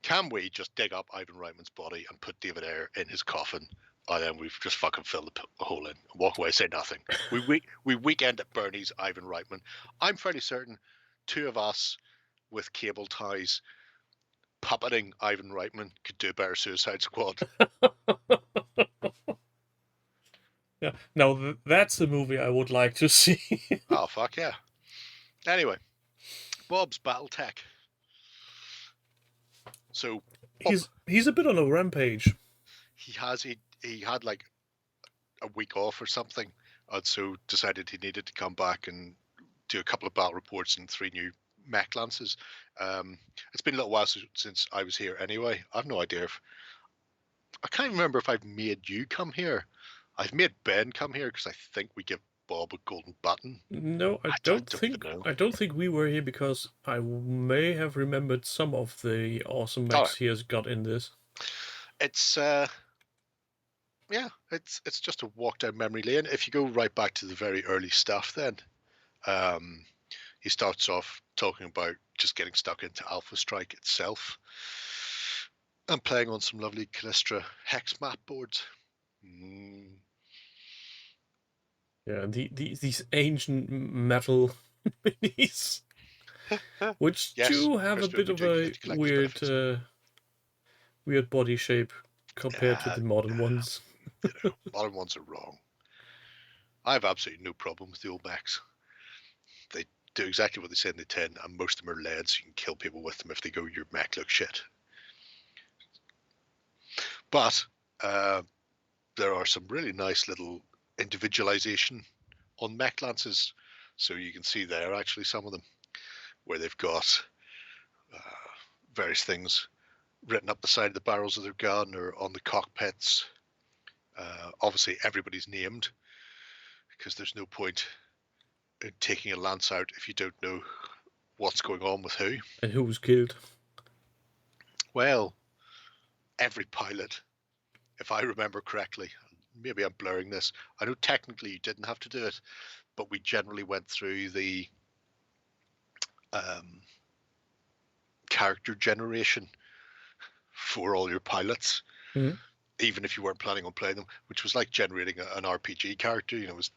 Can we just dig up Ivan Reitman's body and put David Ayer in his coffin, and then we've just fucking filled the hole in and walk away, say nothing? We weekend at Bernie's Ivan Reitman. I'm fairly certain 2 of us with cable ties puppeting Ivan Reitman could do a better Suicide Squad. Yeah, now that's the movie I would like to see. Oh, fuck yeah. Anyway, Bob's Battletech. So he's a bit on a rampage. He had like a week off or something, and so decided he needed to come back and do a couple of battle reports and 3 new mech lances. It's been a little while since I was here anyway. I've no idea I can't remember if I've made you come here. I've made Ben come here because I think we give Bob a golden button. No, I don't think we were here because I may have remembered some of the awesome mechs he has got in this. It's it's just a walk down memory lane. If you go right back to the very early stuff, then he starts off talking about just getting stuck into Alpha Strike itself and playing on some lovely Callistra hex map boards. Yeah, these ancient metal minis, which do have a bit of a weird body shape compared to the modern ones. Modern ones are wrong. I have absolutely no problem with the old mechs. They do exactly what they say in the tin, and most of them are lead, so you can kill people with them if they go, your mech looks shit. But there are some really nice little individualization on mech lances, so you can see there actually some of them where they've got various things written up the side of the barrels of their gun or on the cockpits. Obviously everybody's named because there's no point in taking a lance out if you don't know what's going on with who and who was killed. Well, every pilot, if I remember correctly, maybe I'm blurring this, I know technically you didn't have to do it, but we generally went through the character generation for all your pilots. even if you weren't planning on playing them, which was like generating an RPG character. You know, it was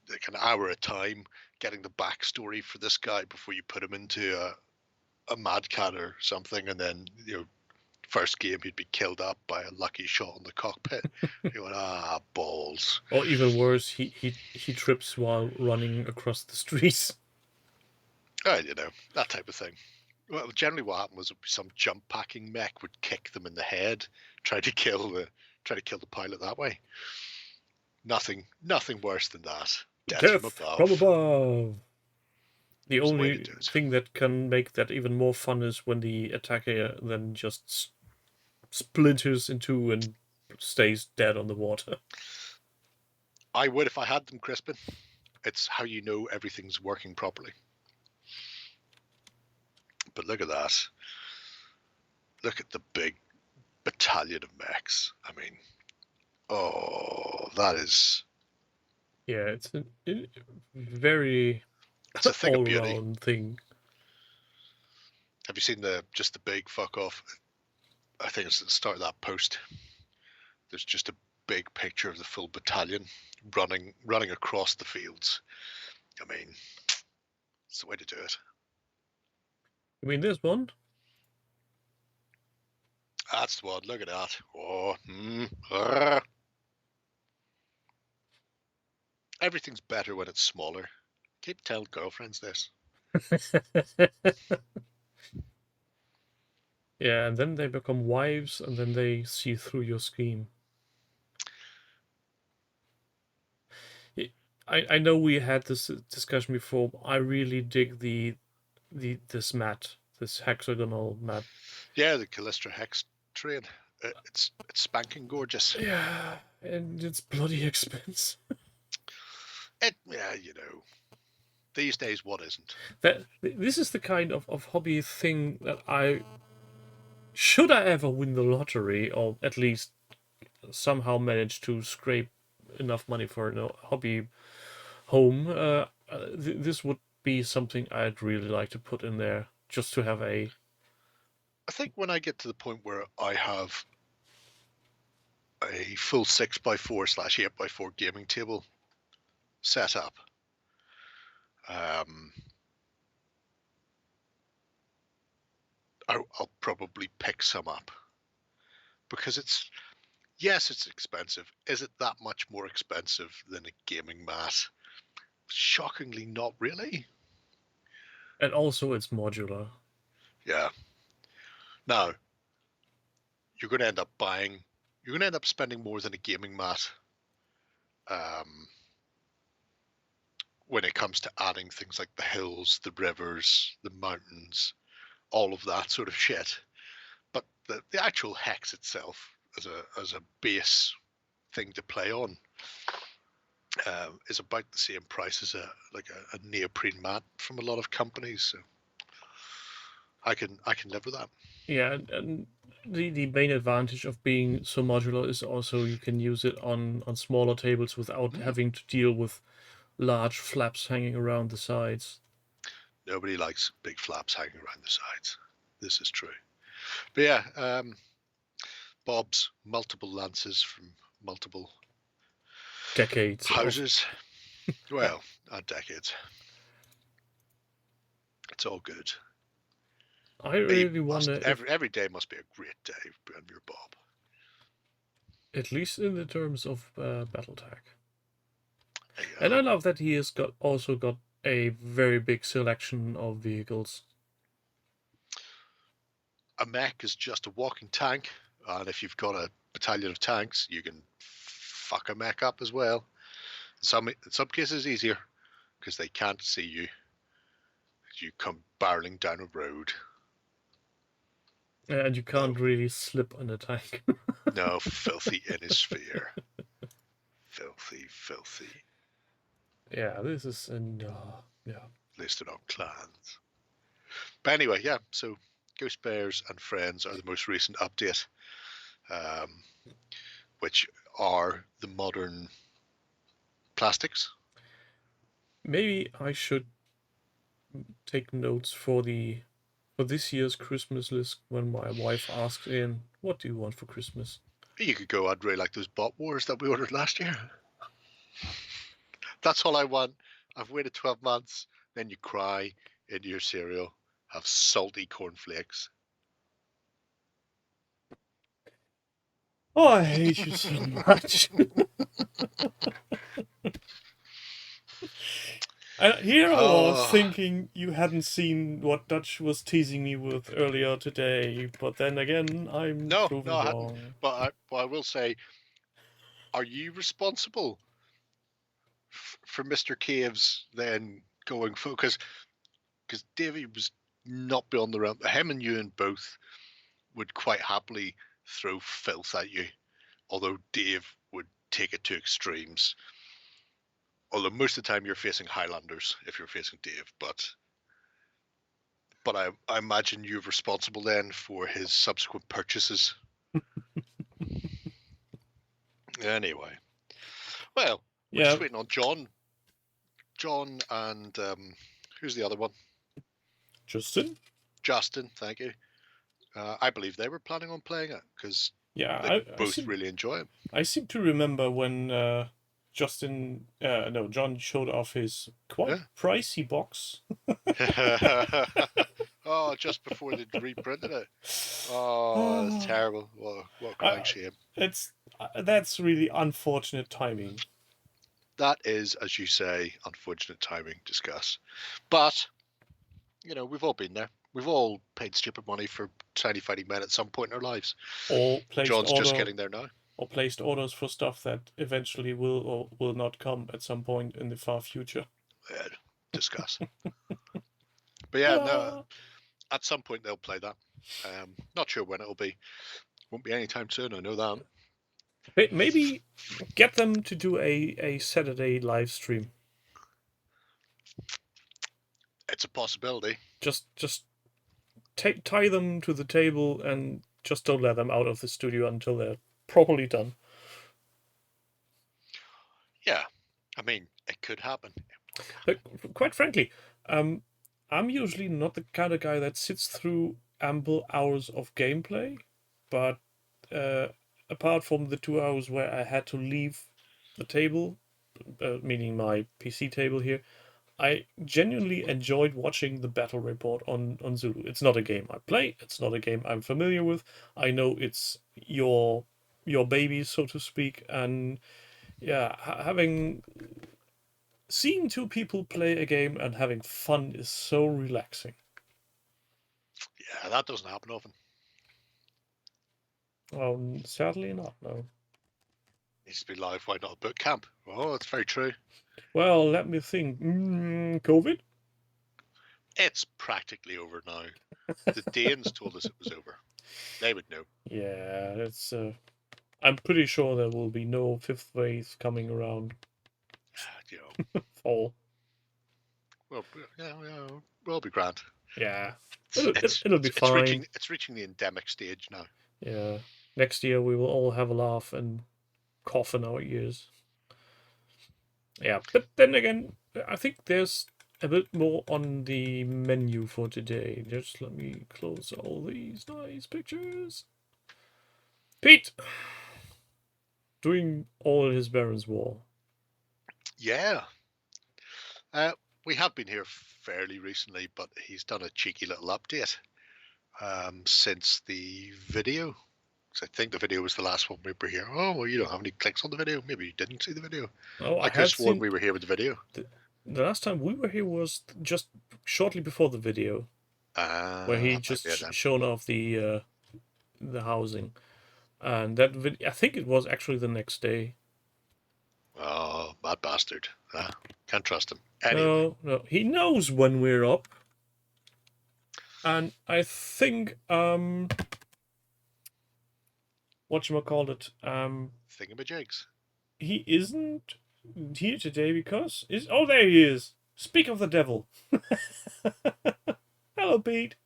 like an hour at a time, getting the backstory for this guy before you put him into a mad cat or something, and then, you know, first game he'd be killed up by a lucky shot in the cockpit. You went, balls. Or even worse, he trips while running across the streets. You know, that type of thing. Well, generally what happened was some jump packing mech would kick them in the head, try to kill the pilot that way. Nothing worse than that. Death from above. The It's the way only to do it. thing that can make that even more fun is when the attacker then just splinters in two and stays dead on the water. I would if I had them, Crispin. It's how you know everything's working properly. But look at that. Look at the big battalion of mechs. I mean, that is... Yeah, it's a very It's a thing of beauty. all-round thing. Have you seen just the big fuck off? I think it's at the start of that post. There's just a big picture of the full battalion running across the fields. I mean, it's the way to do it. You mean this one? That's the one. Look at that. Everything's better when it's smaller. Keep telling girlfriends this. Yeah, and then they become wives, and then they see through your scheme. I know we had this discussion before. I really dig this mat, this hexagonal mat. Yeah, the Callistra Hex train. It's spanking gorgeous. Yeah, and it's bloody expensive. Yeah, you know, these days what isn't? This is the kind of hobby thing that should I ever win the lottery, or at least somehow manage to scrape enough money for a hobby home, this would be something I'd really like to put in there, just to have a... I think when I get to the point where I have a full 6x4/8x4 gaming table set up, I'll probably pick some up, because it's expensive. Is it that much more expensive than a gaming mat? Shockingly, not really. And also, it's modular. Yeah. Now, you're going to end up spending more than a gaming mat when it comes to adding things like the hills, the rivers, the mountains, all of that sort of shit. But the actual hex itself as a base thing to play on is about the same price as a neoprene mat from a lot of companies. So I can live with that. Yeah, and the main advantage of being so modular is also you can use it on smaller tables without having to deal with large flaps hanging around the sides. Nobody likes big flaps hanging around the sides. This is true. But yeah, Bob's multiple lances from multiple Decades. houses. Well, not decades. It's all good. I really wonder every day must be a great day when you're Bob. At least in the terms of BattleTech. And I love that he has also got a very big selection of vehicles. A mech is just a walking tank, and if you've got a battalion of tanks, you can fuck a mech up as well. In some cases easier, because they can't see you as you come barreling down a road. And you can't really slip on a tank. No, filthy Innisphere. Filthy. Yeah, this is yeah. Listed on clans. But anyway, yeah, so Ghost Bears and Friends are the most recent update, which are the modern plastics. Maybe I should take notes for this year's Christmas list when my wife asks in, what do you want for Christmas? You could go, I'd really like those bot wars that we ordered last year. That's all I want. I've waited 12 months. Then you cry into your cereal, have salty cornflakes. Oh, I hate you so much. Here I was thinking you hadn't seen what Dutch was teasing me with earlier today, but then again, I'm proven I wrong. hadn't. But I will say, are you responsible for Mr. Cave's then going focus? Because Davey was not beyond the realm. Him and you and both would quite happily throw filth at you, although Dave would take it to extremes. Although most of the time you're facing Highlanders if you're facing Dave, but I imagine you're responsible then for his subsequent purchases. Anyway, well, we're just waiting on John. John and who's the other one? Justin. Justin, thank you. I believe they were planning on playing it because they both really enjoy it. I seem to remember when John showed off his quite pricey box. Oh, just before they reprinted it. Oh, that's terrible. What a crying shame. That's really unfortunate timing. That is, as you say, unfortunate timing. Discuss. But, we've all been there. We've all paid stupid money for Tiny Fighting Men at some point in our lives. John's just getting there now. Or placed orders for stuff that eventually will or will not come at some point in the far future. Yeah, discuss. But yeah, no, at some point they'll play that. Not sure when it'll be. Won't be anytime soon, I know that. Maybe get them to do a Saturday live stream. It's a possibility. Just tie them to the table and just don't let them out of the studio until they're properly done. Yeah, I mean, it could happen. But quite frankly, I'm usually not the kind of guy that sits through ample hours of gameplay, but apart from the 2 hours where I had to leave the table, meaning my PC table here, I genuinely enjoyed watching the battle report on Zulu. It's not a game I play. It's not a game I'm familiar with. I know it's your baby, so to speak, and yeah, having seen two people play a game and having fun is so relaxing. Yeah, that doesn't happen often. Well, sadly not, no. Needs to be live, why not a boot camp? Oh, that's very true. Well, let me think. COVID? It's practically over now. The Danes told us it was over. They would know. Yeah, it's. I'm pretty sure there will be no fifth wave coming around. Fall. Well, yeah, we'll be grand. Yeah, it'll be fine. It's reaching the endemic stage now. Yeah, next year we will all have a laugh and cough in our ears. Yeah, but then again, I think there's a bit more on the menu for today. Just let me close all these nice pictures. Pete! Doing all his Baron's War. Yeah. We have been here fairly recently, but he's done a cheeky little update since the video. Because I think the video was the last one we were here. Oh, well, you don't have any clicks on the video. Maybe you didn't see the video. Oh, I could have sworn we were here with the video. The last time we were here was just shortly before the video, where he just shown off the housing, and that I think it was actually the next day. Oh, bad bastard! Can't trust him. Anyway. No, he knows when we're up, and I think whatchamacallit, thingamajigs. He isn't here today because there he is. Speak of the devil. Hello, Pete.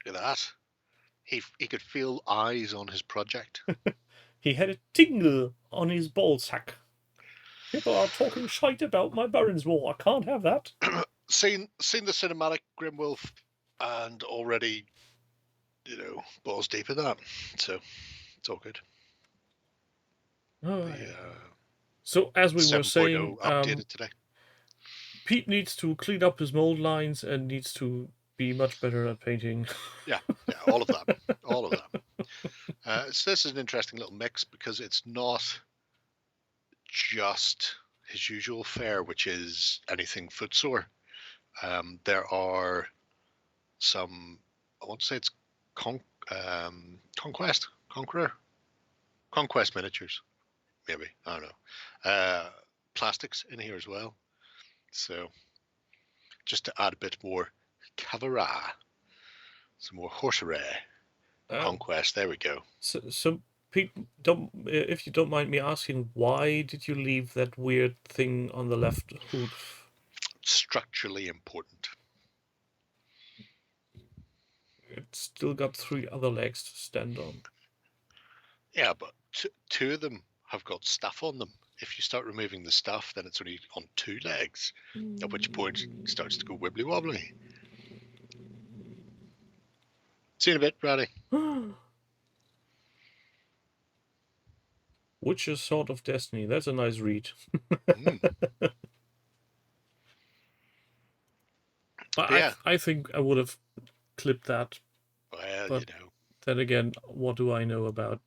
Look at that. He could feel eyes on his project. He had a tingle on his ballsack. People are talking shite about my Baron's War. I can't have that. Seen the cinematic Grimwolf and already balls deep in that. So it's all good. Oh, The so as we were 7.0 saying, updated today. Pete needs to clean up his mold lines and needs to be much better at painting. Yeah, all of that. All of that. So this is an interesting little mix because it's not just his usual fare, which is anything footsore. There are some, I want to say it's Conquest miniatures, maybe, I don't know. Plastics in here as well. So just to add a bit more cabaret, some more horsery. Conquest, there we go. So Pete, if you don't mind me asking, why did you leave that weird thing on the left hood? Structurally important. It's still got 3 other legs to stand on. Yeah, but two of them have got stuff on them. If you start removing the stuff, then it's only on 2 legs, at which point it starts to go wibbly wobbly. See you in a bit, Brady. Witcher's Sword of Destiny. That's a nice read. I think I would have clipped that. Well, but then again, what do I know about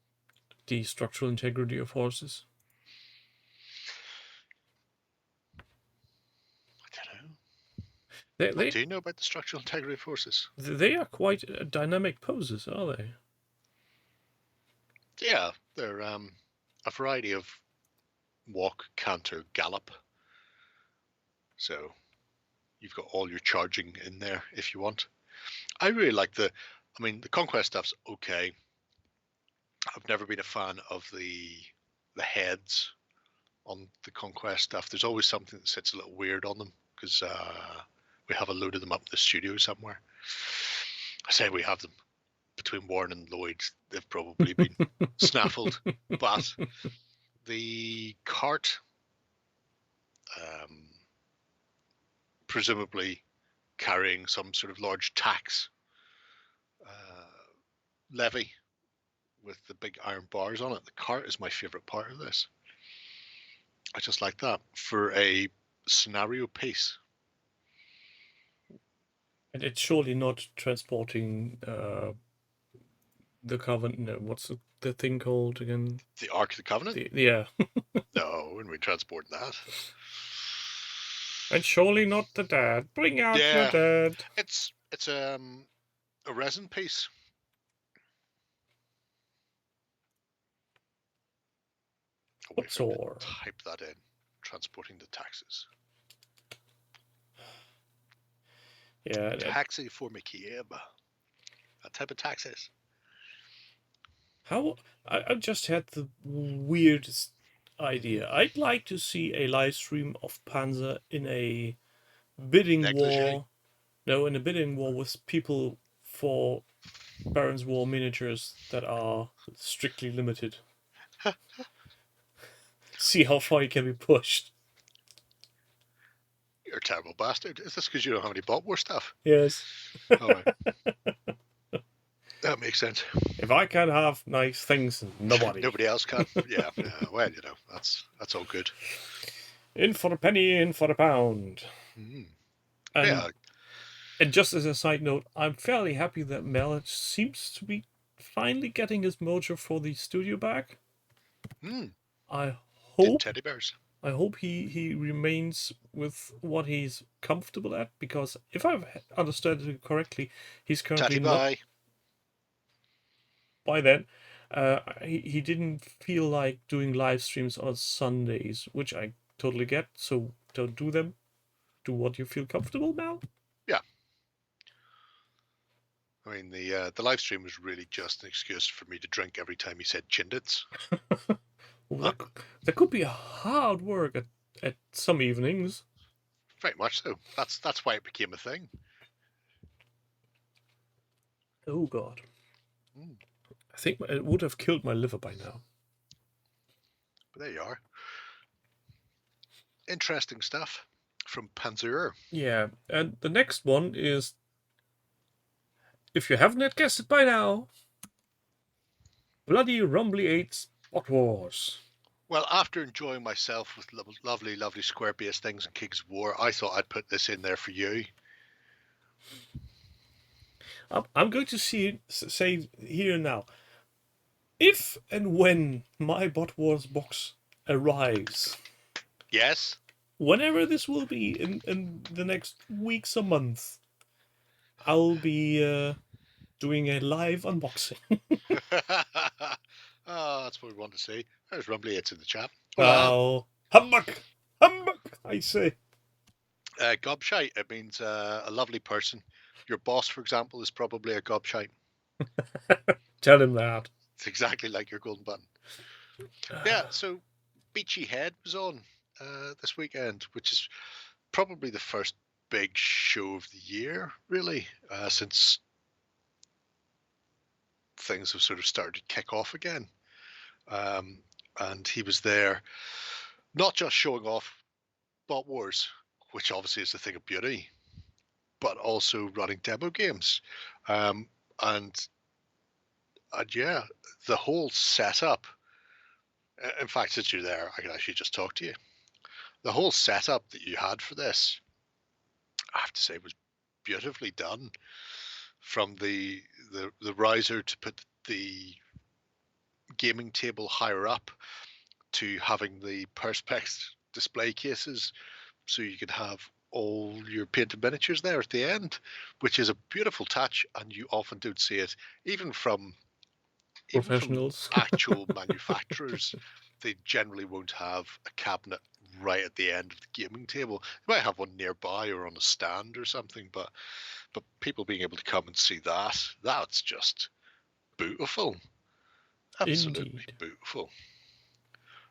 the structural integrity of horses? I don't know. What do you know about the structural integrity of horses? They are quite dynamic poses, are they? Yeah, they're a variety of walk, canter, gallop. So you've got all your charging in there if you want. I really like the Conquest stuff's okay. I've never been a fan of the heads on the Conquest stuff. There's always something that sits a little weird on them because we have a load of them up in the studio somewhere. I say we have them. Between Warren and Lloyd's, they've probably been snaffled. But the cart, presumably carrying some sort of large tax levy with the big iron bars on it. The cart is my favorite part of this. I just like that for a scenario piece. And it's surely not transporting the Covenant. No, what's the thing called again? The Ark of the Covenant? Yeah. No, when we transport that. And surely not the dad. Bring out your dad. It's a resin piece. What's all? Type that in. Transporting the taxes. Yeah. Taxi for McCabe. That type of taxes. I just had the weirdest idea. I'd like to see a live stream of Panzer in a bidding war. No, in a bidding war with people for Baron's War miniatures that are strictly limited. See how far you can be pushed. You're a terrible bastard. Is this because you don't have any bot war stuff? Yes. All right. That makes sense. If I can have nice things, nobody else can. Yeah. Well, that's all good. In for a penny, in for a pound. And just as a side note, I'm fairly happy that Mel seems to be finally getting his mojo for the studio back. I hope teddy bears. I hope he remains with what he's comfortable at, because if I've understood it correctly, he's currently not. By then, he didn't feel like doing live streams on Sundays, which I totally get. So don't do them. Do what you feel comfortable, Mel. Yeah. I mean, the live stream was really just an excuse for me to drink every time he said chindits. That could be hard work at some evenings. Very much so. That's why it became a thing. Oh God. I think it would have killed my liver by now. But there you are. Interesting stuff from Panzer. Yeah, and the next one is if you haven't yet guessed it by now, Bloody Rumbly 8's Bot Wars. Well, after enjoying myself with lovely, lovely square-based things in Kings of War, I thought I'd put this in there for you. I'm going to say here and now, if and when my Bot Wars box arrives, Yes? whenever this will be in the next weeks or months, I'll be doing a live unboxing. Oh, that's what we want to see. There's Rumbly 8's in the chat. Oh, humbug! Humbug, I say. Gobshite, it means a lovely person. Your boss, for example, is probably a gobshite. Tell him that. It's exactly like your golden button. Yeah, so Beachy Head was on this weekend, which is probably the first big show of the year, really, since things have sort of started to kick off again. And he was there, not just showing off Bot Wars, which obviously is a thing of beauty, but also running demo games. And yeah, the whole setup, in fact, since you're there, I can actually just talk to you. The whole setup that you had for this, I have to say, was beautifully done. From the riser to put the gaming table higher up, to having the Perspex display cases, so you can have all your painted miniatures there at the end, which is a beautiful touch, and you often don't see it, even from Professionals. actual manufacturers. They generally won't have a cabinet right at the end of the gaming table. They might have one nearby or on a stand or something, but people being able to come and see that's just beautiful. Absolutely Indeed. beautiful.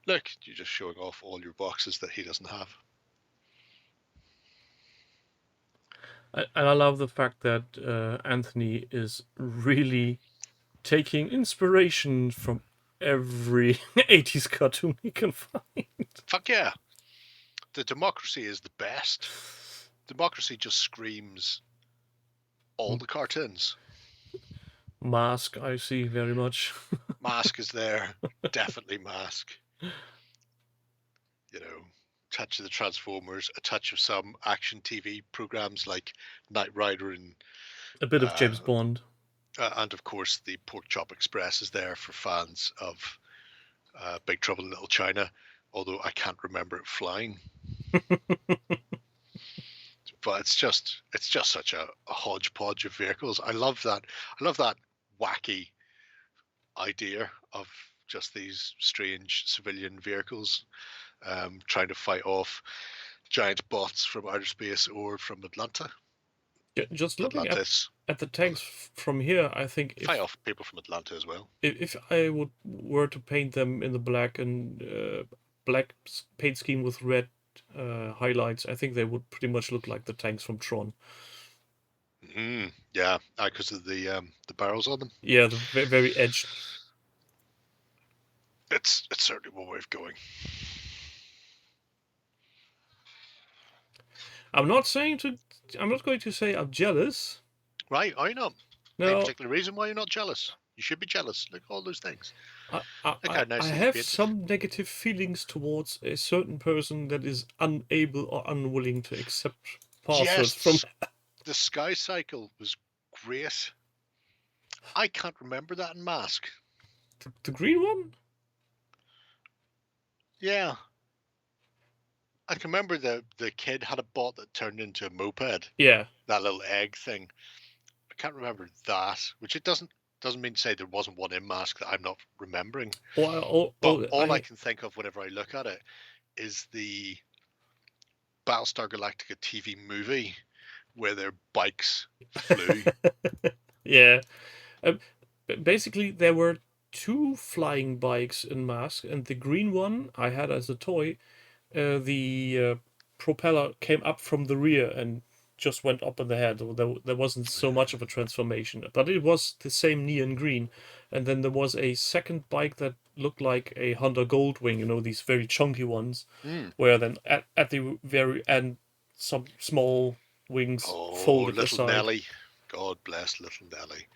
Look, you're just showing off all your boxes that he doesn't have. And I love the fact that Anthony is really taking inspiration from every 80s cartoon he can find. Fuck yeah. The democracy is the best. Democracy just screams all the cartoons. Mask, I see very much. Mask is there. Definitely Mask. You know, touch of the Transformers, a touch of some action TV programs like Knight Rider, and A bit of James Bond. And of course the Pork Chop Express is there for fans of Big Trouble in Little China, although I can't remember it flying. But it's just such a hodgepodge of vehicles. I love that wacky idea of just these strange civilian vehicles trying to fight off giant bots from outer space or from Atlanta. Yeah, just looking Atlantis. at the tanks from here, I think Fight off people from Atlanta as well. If I were to paint them in the black and black paint scheme with red highlights, I think they would pretty much look like the tanks from Tron. Yeah, because of the barrels on them. Yeah, the very edge. It's certainly one way of going. I'm not going to say I'm jealous. Right, I know. No. Any particular reason why you're not jealous? You should be jealous. Look, all those things. I have some negative feelings towards a certain person that is unable or unwilling to accept parcels from. The Sky Cycle was great. I can't remember that in Mask. The green one? Yeah. I can remember the kid had a bot that turned into a moped. Yeah. That little egg thing. I can't remember that, which it doesn't mean to say there wasn't one in Mask that I'm not remembering. All I can think of whenever I look at it is the Battlestar Galactica TV movie where their bikes flew. Yeah. Basically, there were 2 flying bikes in Mask, and the green one I had as a toy. The propeller came up from the rear and just went up in the head. There wasn't so much of a transformation, but it was the same neon green. And then there was a second bike that looked like a Honda Goldwing, you know, these very chunky ones, where then at the very end, some small wings folded little aside. Nelly. God bless little Nelly.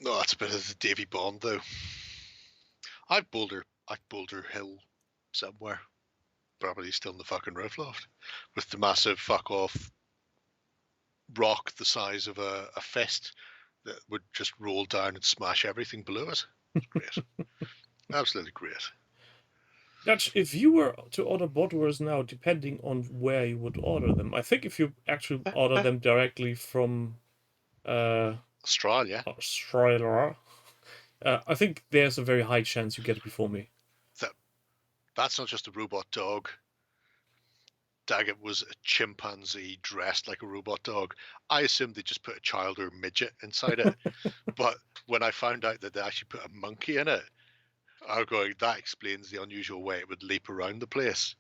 No, that's a bit of the Davy Bond, though. I've Boulder Hill somewhere. Probably still in the fucking roof loft. With the massive fuck off rock the size of a fist that would just roll down and smash everything below it. It's great. Absolutely great. Dutch, if you were to order boardwares now, depending on where you would order them, I think if you actually order them directly from Australia. Australia, I think there's a very high chance you get it before me. That's not just a robot dog. Daggett was a chimpanzee dressed like a robot dog. I assumed they just put a child or a midget inside it. But when I found out that they actually put a monkey in it, I was going, that explains the unusual way it would leap around the place.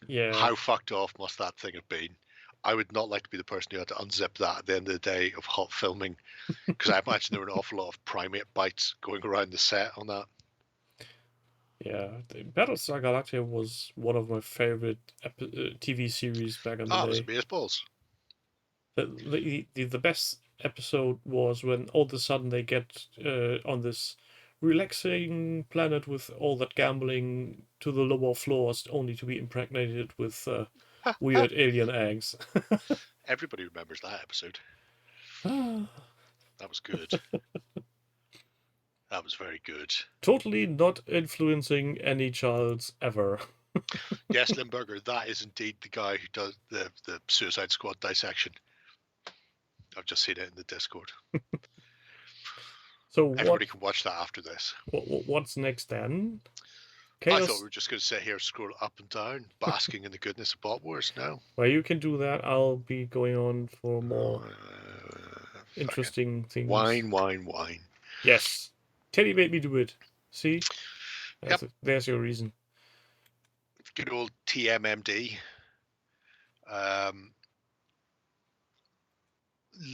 Yeah. How fucked off must that thing have been? I would not like to be the person who had to unzip that at the end of the day of hot filming, because I imagine there were an awful lot of primate bites going around the set on that. Yeah, Battlestar Galactica was one of my favorite TV series back in the Ah, it day. was baseballs. The best episode was when all of a sudden they get on this relaxing planet with all that gambling to the lower floors, only to be impregnated with weird alien eggs. Everybody remembers that episode. That was good. That was very good. Totally not influencing any child's ever. Yes, Limburger, that is indeed the guy who does the Suicide Squad dissection. I've just seen it in the Discord. So everybody can watch that after this. What's next then? Chaos. I thought we were just going to sit here, scroll up and down, basking in the goodness of Bot Wars. No. Well, you can do that. I'll be going on for more interesting things. Wine. Yes. Teddy made me do it. See? There's your reason. Good old TMMD.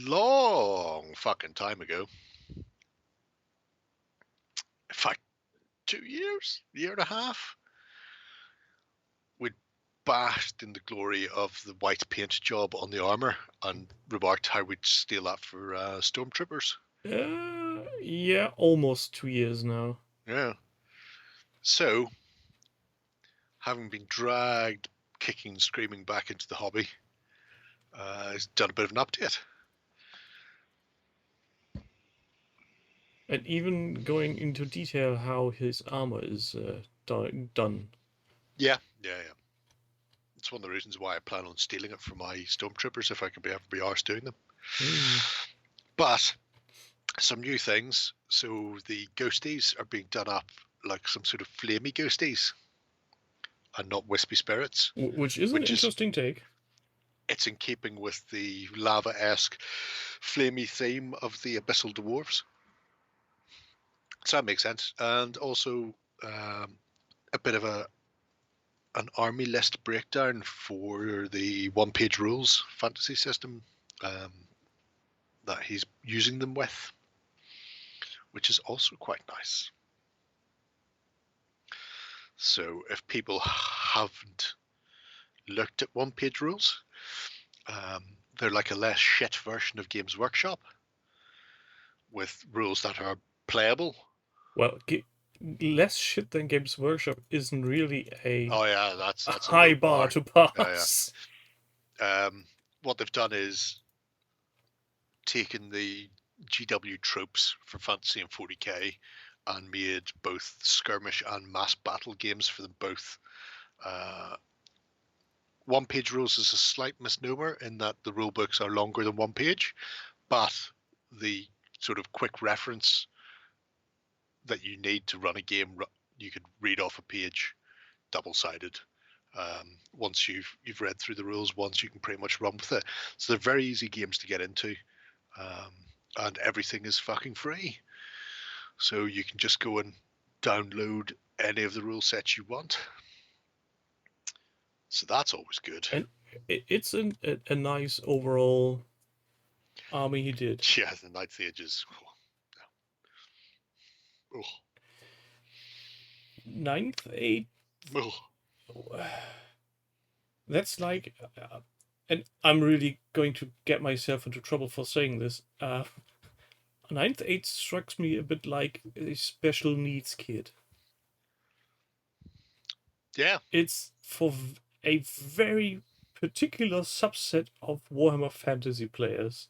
Long fucking time ago. In fact, 2 years, year and a half, we'd bashed in the glory of the white paint job on the armor and remarked how we'd steal that for stormtroopers. Yeah, almost 2 years now. Yeah. So, having been dragged kicking and screaming back into the hobby, has done a bit of an update. And even going into detail how his armor is done. Yeah. It's one of the reasons why I plan on stealing it from my stormtroopers if I can ever be arsed doing them. But some new things. So the ghosties are being done up like some sort of flamey ghosties and not wispy spirits. Which is an interesting take. It's in keeping with the lava-esque flamey theme of the Abyssal Dwarves. So that makes sense. And also a bit of an army list breakdown for the one-page rules fantasy system that he's using them with, which is also quite nice. So if people haven't looked at one-page rules, they're like a less shit version of Games Workshop with rules that are playable. Well, less shit than Games Workshop isn't really that's a high bar to pass. What they've done is taken the GW tropes for Fantasy and 40k and made both skirmish and mass battle games for them both. One-page rules is a slight misnomer in that the rule books are longer than one page, but the sort of quick reference that you need to run a game, you could read off a page, double-sided. Once you've read through the rules once, you can pretty much run with it. So they're very easy games to get into, and everything is fucking free. So you can just go and download any of the rule sets you want. So that's always good. And it's a nice overall army he did. Yeah, the Ninth Ages. Oh. Ninth Age. Oh. That's like and I'm really going to get myself into trouble for saying this. Ninth Age strikes me a bit like a special needs kid. Yeah. It's for a very particular subset of Warhammer Fantasy players.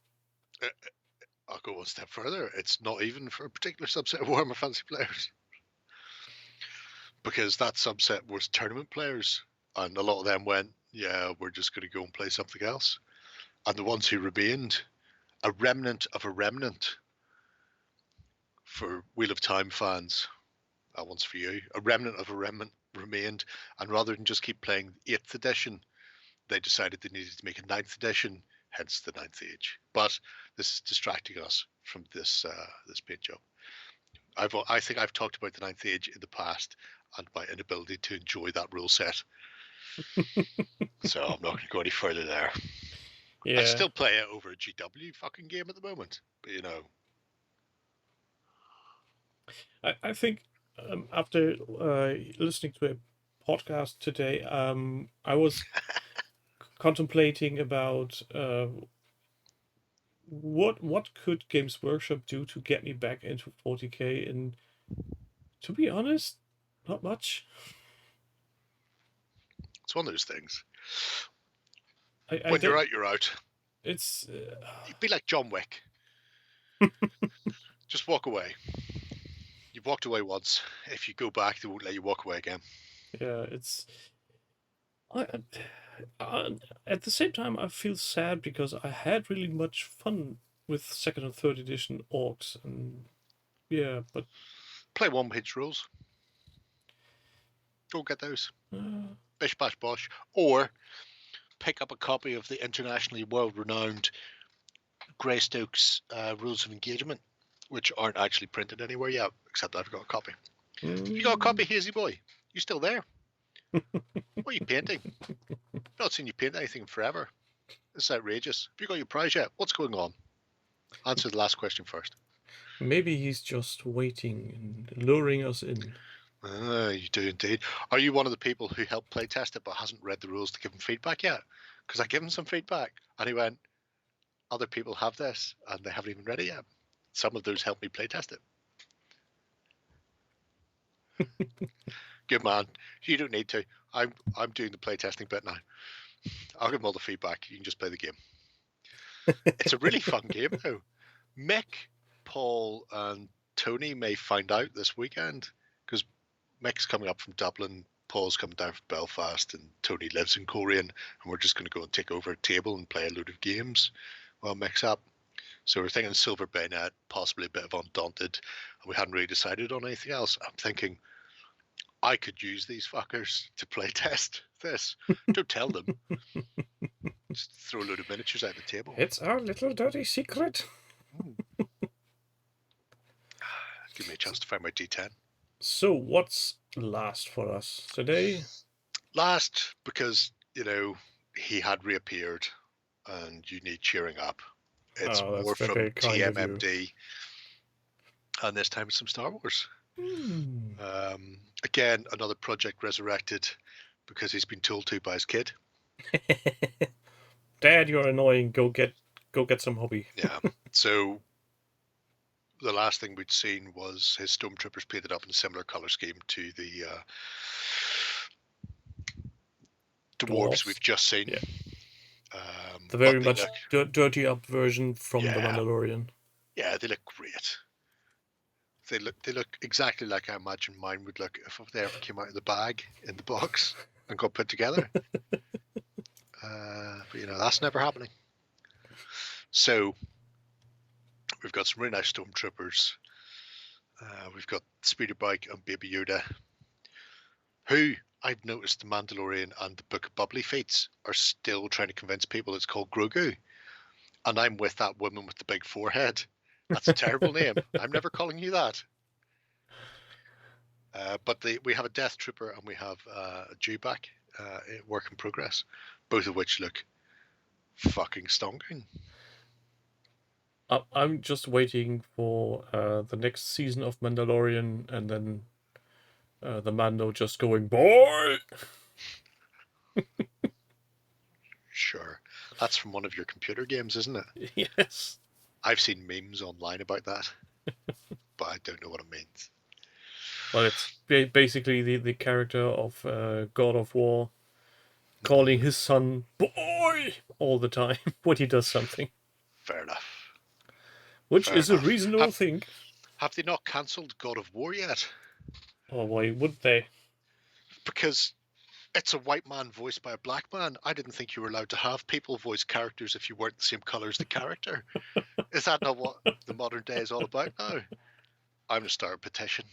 I'll go one step further. It's not even for a particular subset of Warhammer Fantasy players. Because that subset was tournament players. And a lot of them went, yeah, we're just going to go and play something else. And the ones who remained, a remnant of a remnant for Wheel of Time fans, that one's for you, a remnant of a remnant remained. And rather than just keep playing 8th edition, they decided they needed to make a 9th edition, hence the 9th Age. But this is distracting us from this this paint job. I think I've talked about the 9th Age in the past and my inability to enjoy that rule set. So I'm not going to go any further there. Yeah. I still play it over a GW fucking game at the moment, but you know. I think after listening to a podcast today, I was contemplating about what could Games Workshop do to get me back into 40k, and to be honest, not much. It's one of those things. I When you're out, you're out. It's You'd be like John Wick. Just walk away. You've walked away once. If you go back, they won't let you walk away again. yeah, it's. At the same time, I feel sad because I had really much fun with 2nd and 3rd edition orcs, and yeah, but Play one-page rules. Go get those. Bish bash bosh. Or pick up a copy of the internationally world-renowned Greystoke's Rules of Engagement, which aren't actually printed anywhere yet, except I've got a copy. You got a copy, Hazy Boy? You still there? What are you painting? I've not seen you paint anything in forever. It's outrageous. Have you got your prize yet? What's going on? Answer the last question first. maybe he's just waiting and luring us in. You do indeed. Are you one of the people who helped playtest it but hasn't read the rules to give him feedback yet? Because I gave him some feedback and he went, other people have this and they haven't even read it yet. Some of those helped me playtest it. Good man. You don't need to. I'm doing the playtesting bit now. I'll give him all the feedback. You can just play the game. It's a really fun game though. Mick, Paul, and Tony may find out this weekend because Mick's coming up from Dublin, Paul's coming down from Belfast, and Tony lives in Coleraine, and we're just going to go and take over a table and play a load of games while Mick's up. So we're thinking Silver Bayonet, possibly a bit of Undaunted, and we hadn't really decided on anything else. I'm thinking I could use these fuckers to play test this. Don't tell them. Just throw a load of miniatures out the table. It's our little dirty secret. Give me a chance to find my D10. So what's last for us today? Last, because, you know, he had reappeared and you need cheering up. It's more from TMMD. And this time it's some Star Wars. Again, another project resurrected because he's been told to by his kid. Dad, you're annoying. Go get some hobby. Yeah. So the last thing we'd seen was his stormtroopers painted up in a similar color scheme to the dwarves we've just seen. Yeah. The very much dirty up version from Yeah. The Mandalorian. Yeah, they look great. They look exactly like I imagine mine would look if they ever came out of the bag in the box and got put together. But you know, that's never happening. So we've got some really nice stormtroopers. We've got Speeder Bike and Baby Yoda, who I've noticed the Mandalorian and the Book of Bubbly Feats are still trying to convince people it's called Grogu. And I'm with that woman with the big forehead. That's a terrible name. I'm never calling you that. But we have a Death Trooper and we have a Dewback, work in progress, both of which look fucking stonking. I'm just waiting for the next season of Mandalorian, and then the Mando just going, boy! Sure. That's from one of your computer games, isn't it? Yes. I've seen memes online about that, but I don't know what it means. Well, it's basically the character of God of War calling his son boy all the time when he does something, Fair enough. which Fair is a enough. reasonable thing. Have they not cancelled God of War yet? Or why would they? Because it's a white man voiced by a black man. I didn't think you were allowed to have people voice characters if you weren't the same colour as the character. Is that not what the modern day is all about now? I'm going to start a petition.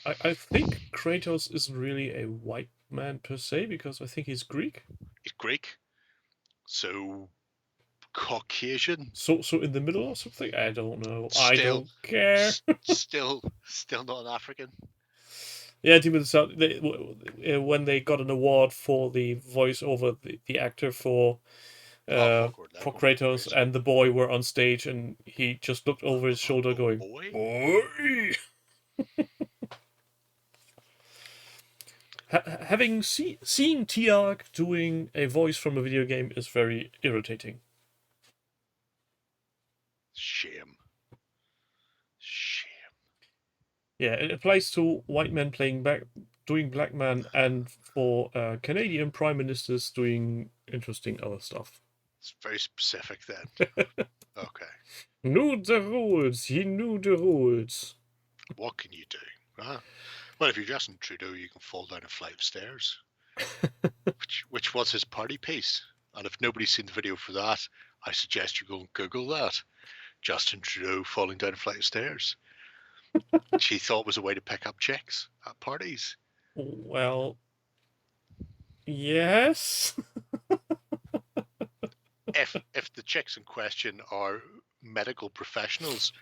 I think Kratos isn't really a white man per se, because I think he's Greek. He's Greek, so Caucasian. So in the middle or something? I don't know. I don't care. Still not an African. Yeah, Demon South. When they got an award for the voice over the actor for Kratos, and the boy were on stage, and he just looked over his shoulder, going, "Boy." Having seeing Tiag doing a voice from a video game is very irritating. Shame. Yeah, it applies to white men doing black man, and for Canadian prime ministers doing interesting other stuff. It's very specific then. Okay. Knew the rules. He knew the rules. What can you do? Well, if you're Justin Trudeau, you can fall down a flight of stairs, which was his party piece. And if nobody's seen the video for that, I suggest you go and Google that. Justin Trudeau falling down a flight of stairs. She thought it was a way to pick up chicks at parties. Well, yes. if the chicks in question are medical professionals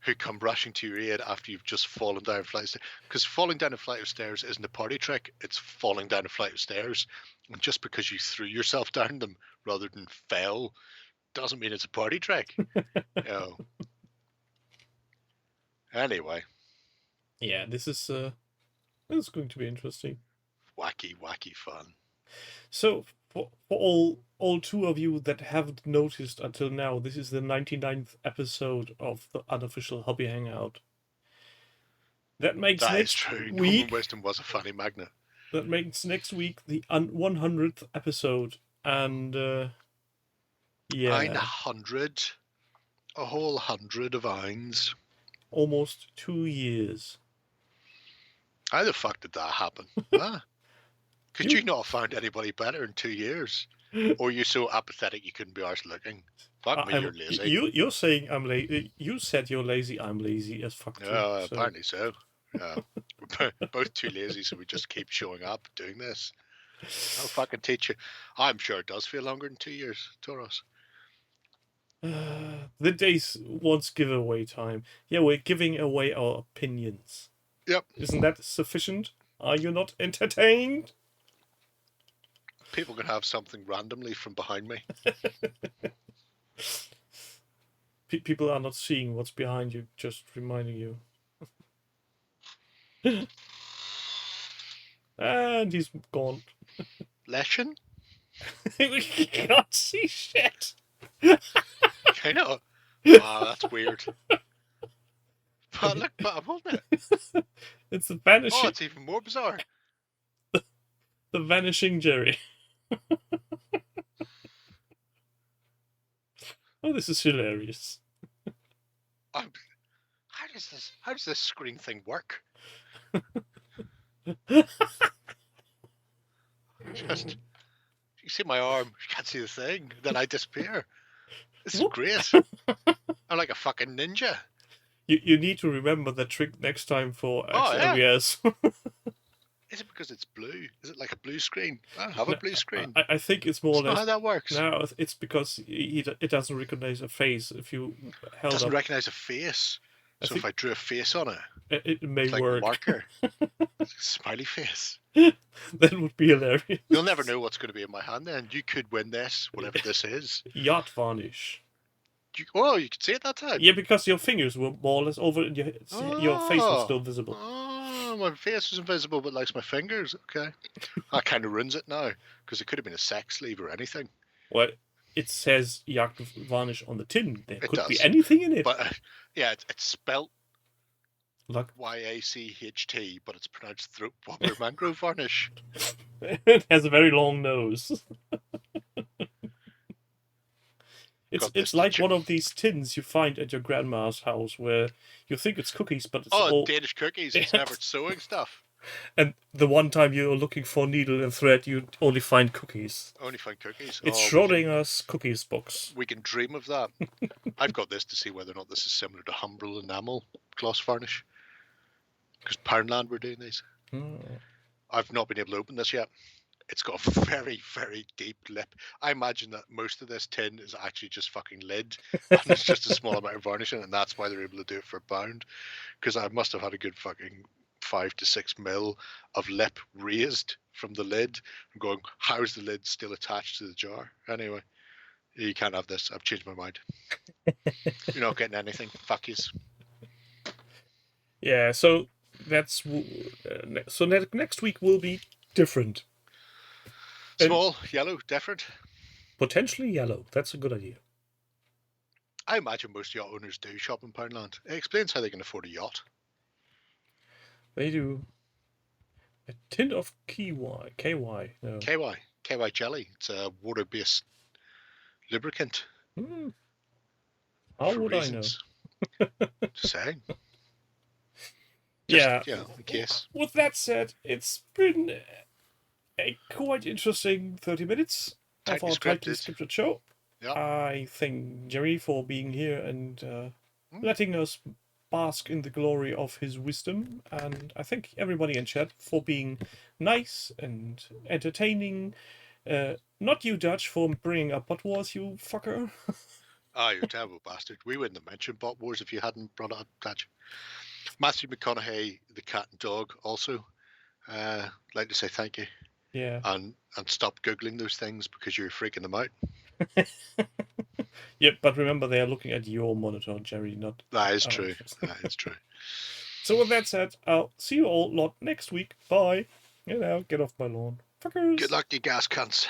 who come rushing to your aid after you've just fallen down a flight of stairs, because falling down a flight of stairs isn't a party trick, it's falling down a flight of stairs. And just because you threw yourself down them rather than fell doesn't mean it's a party trick. Anyway. Yeah, this is going to be interesting. Wacky fun. So for all two of you that haven't noticed until now, this is the 99th episode of the Unofficial Hobby Hangout. That makes that next is true. week. Norman Wisdom was a funny magnet. That makes next week the 100th episode, and yeah, 900, a whole 100 of Eins. Almost 2 years. How the fuck did that happen? Huh? Could you not have found anybody better in 2 years? Or are you so apathetic you couldn't be arsed looking? Fuck me, you're lazy. You're saying I'm lazy. You said you're lazy. I'm lazy as fuck too. So. Apparently so. We're both too lazy, so we just keep showing up doing this. I'll fucking teach you. I'm sure it does feel longer than 2 years, Toros. The days once give away time. Yeah, we're giving away our opinions. Yep. Isn't that sufficient? Are you not entertained? People can have something randomly from behind me. People are not seeing what's behind you, just reminding you. And he's gone. Lesson? We can't see shit. I know. Wow, that's weird. But look, wasn't it? It's the vanishing. Oh, it's even more bizarre. The vanishing Jerry. Oh, this is hilarious. How does this screen thing work? Just, you see my arm, you can't see the thing, then I disappear. This is great. I'm like a fucking ninja. You need to remember that trick next time for XLVS. Is it because it's blue? Is it like a blue screen? I don't have a blue screen. I think it's more or less how that works. No, it's because it doesn't recognize a face. If you held doesn't up, recognize a face. So if I drew a face on it, it may like work. A marker, smiley face. That would be hilarious. You'll never know what's going to be in my hand. Then you could win this, whatever this is. Yacht varnish. You could see it that time. Yeah, because your fingers were more or less over, and your face was still visible. Oh, my face was invisible, but likes my fingers. Okay, that kind of ruins it now because it could have been a sex sleeve or anything. What? it says Jagd Varnish on the tin. There It could be does. anything in it. But yeah, it's spelt Like, YACHT, but it's pronounced throat wobbler mangrove varnish. it has a very long nose. It's like one of these tins you find at your grandma's house where you think it's cookies, but it's all... Danish cookies. It's never sewing stuff. And the one time you're looking for needle and thread, you only find cookies. Only find cookies. It's Schrodinger's cookies box. We can dream of that. I've got this to see whether or not this is similar to Humbrol enamel gloss varnish. Because Poundland were doing these. I've not been able to open this yet. It's got a very, very deep lip. I imagine that most of this tin is actually just fucking lid. And it's just a small amount of varnish in it, and that's why they're able to do it for £1. Because I must have had a good fucking 5 to 6 mil of lip raised from the lid. I'm going, how's the lid still attached to the jar? Anyway, you can't have this. I've changed my mind. You're not getting anything. Fuck yous. Yeah, so that's... so next week will be different. Small, yellow, different. Potentially yellow. That's a good idea. I imagine most yacht owners do shop in Poundland. It explains how they can afford a yacht. They do. A tint of KY. No. KY jelly. It's a water-based lubricant. How would reasons. I know? Just saying. Yeah. Yeah, in case. With that said, it's been a quite interesting 30 minutes of our tightly scripted show. Yeah. I thank Jerry for being here and letting us bask in the glory of his wisdom, and I thank everybody in chat for being nice and entertaining. Not you, Dutch, for bringing up Bot Wars, you fucker. You're a terrible bastard. We wouldn't have mentioned Bot Wars if you hadn't brought it up, Dutch. Matthew McConaughey, the cat and dog, also like to say thank you. Yeah. And stop Googling those things because you're freaking them out. Yeah, but remember they are looking at your monitor, Jerry, not... That is true. That is true. So with that said, I'll see you all lot next week. Bye. Get off my lawn. Fuckers. Good luck, you gas cunts.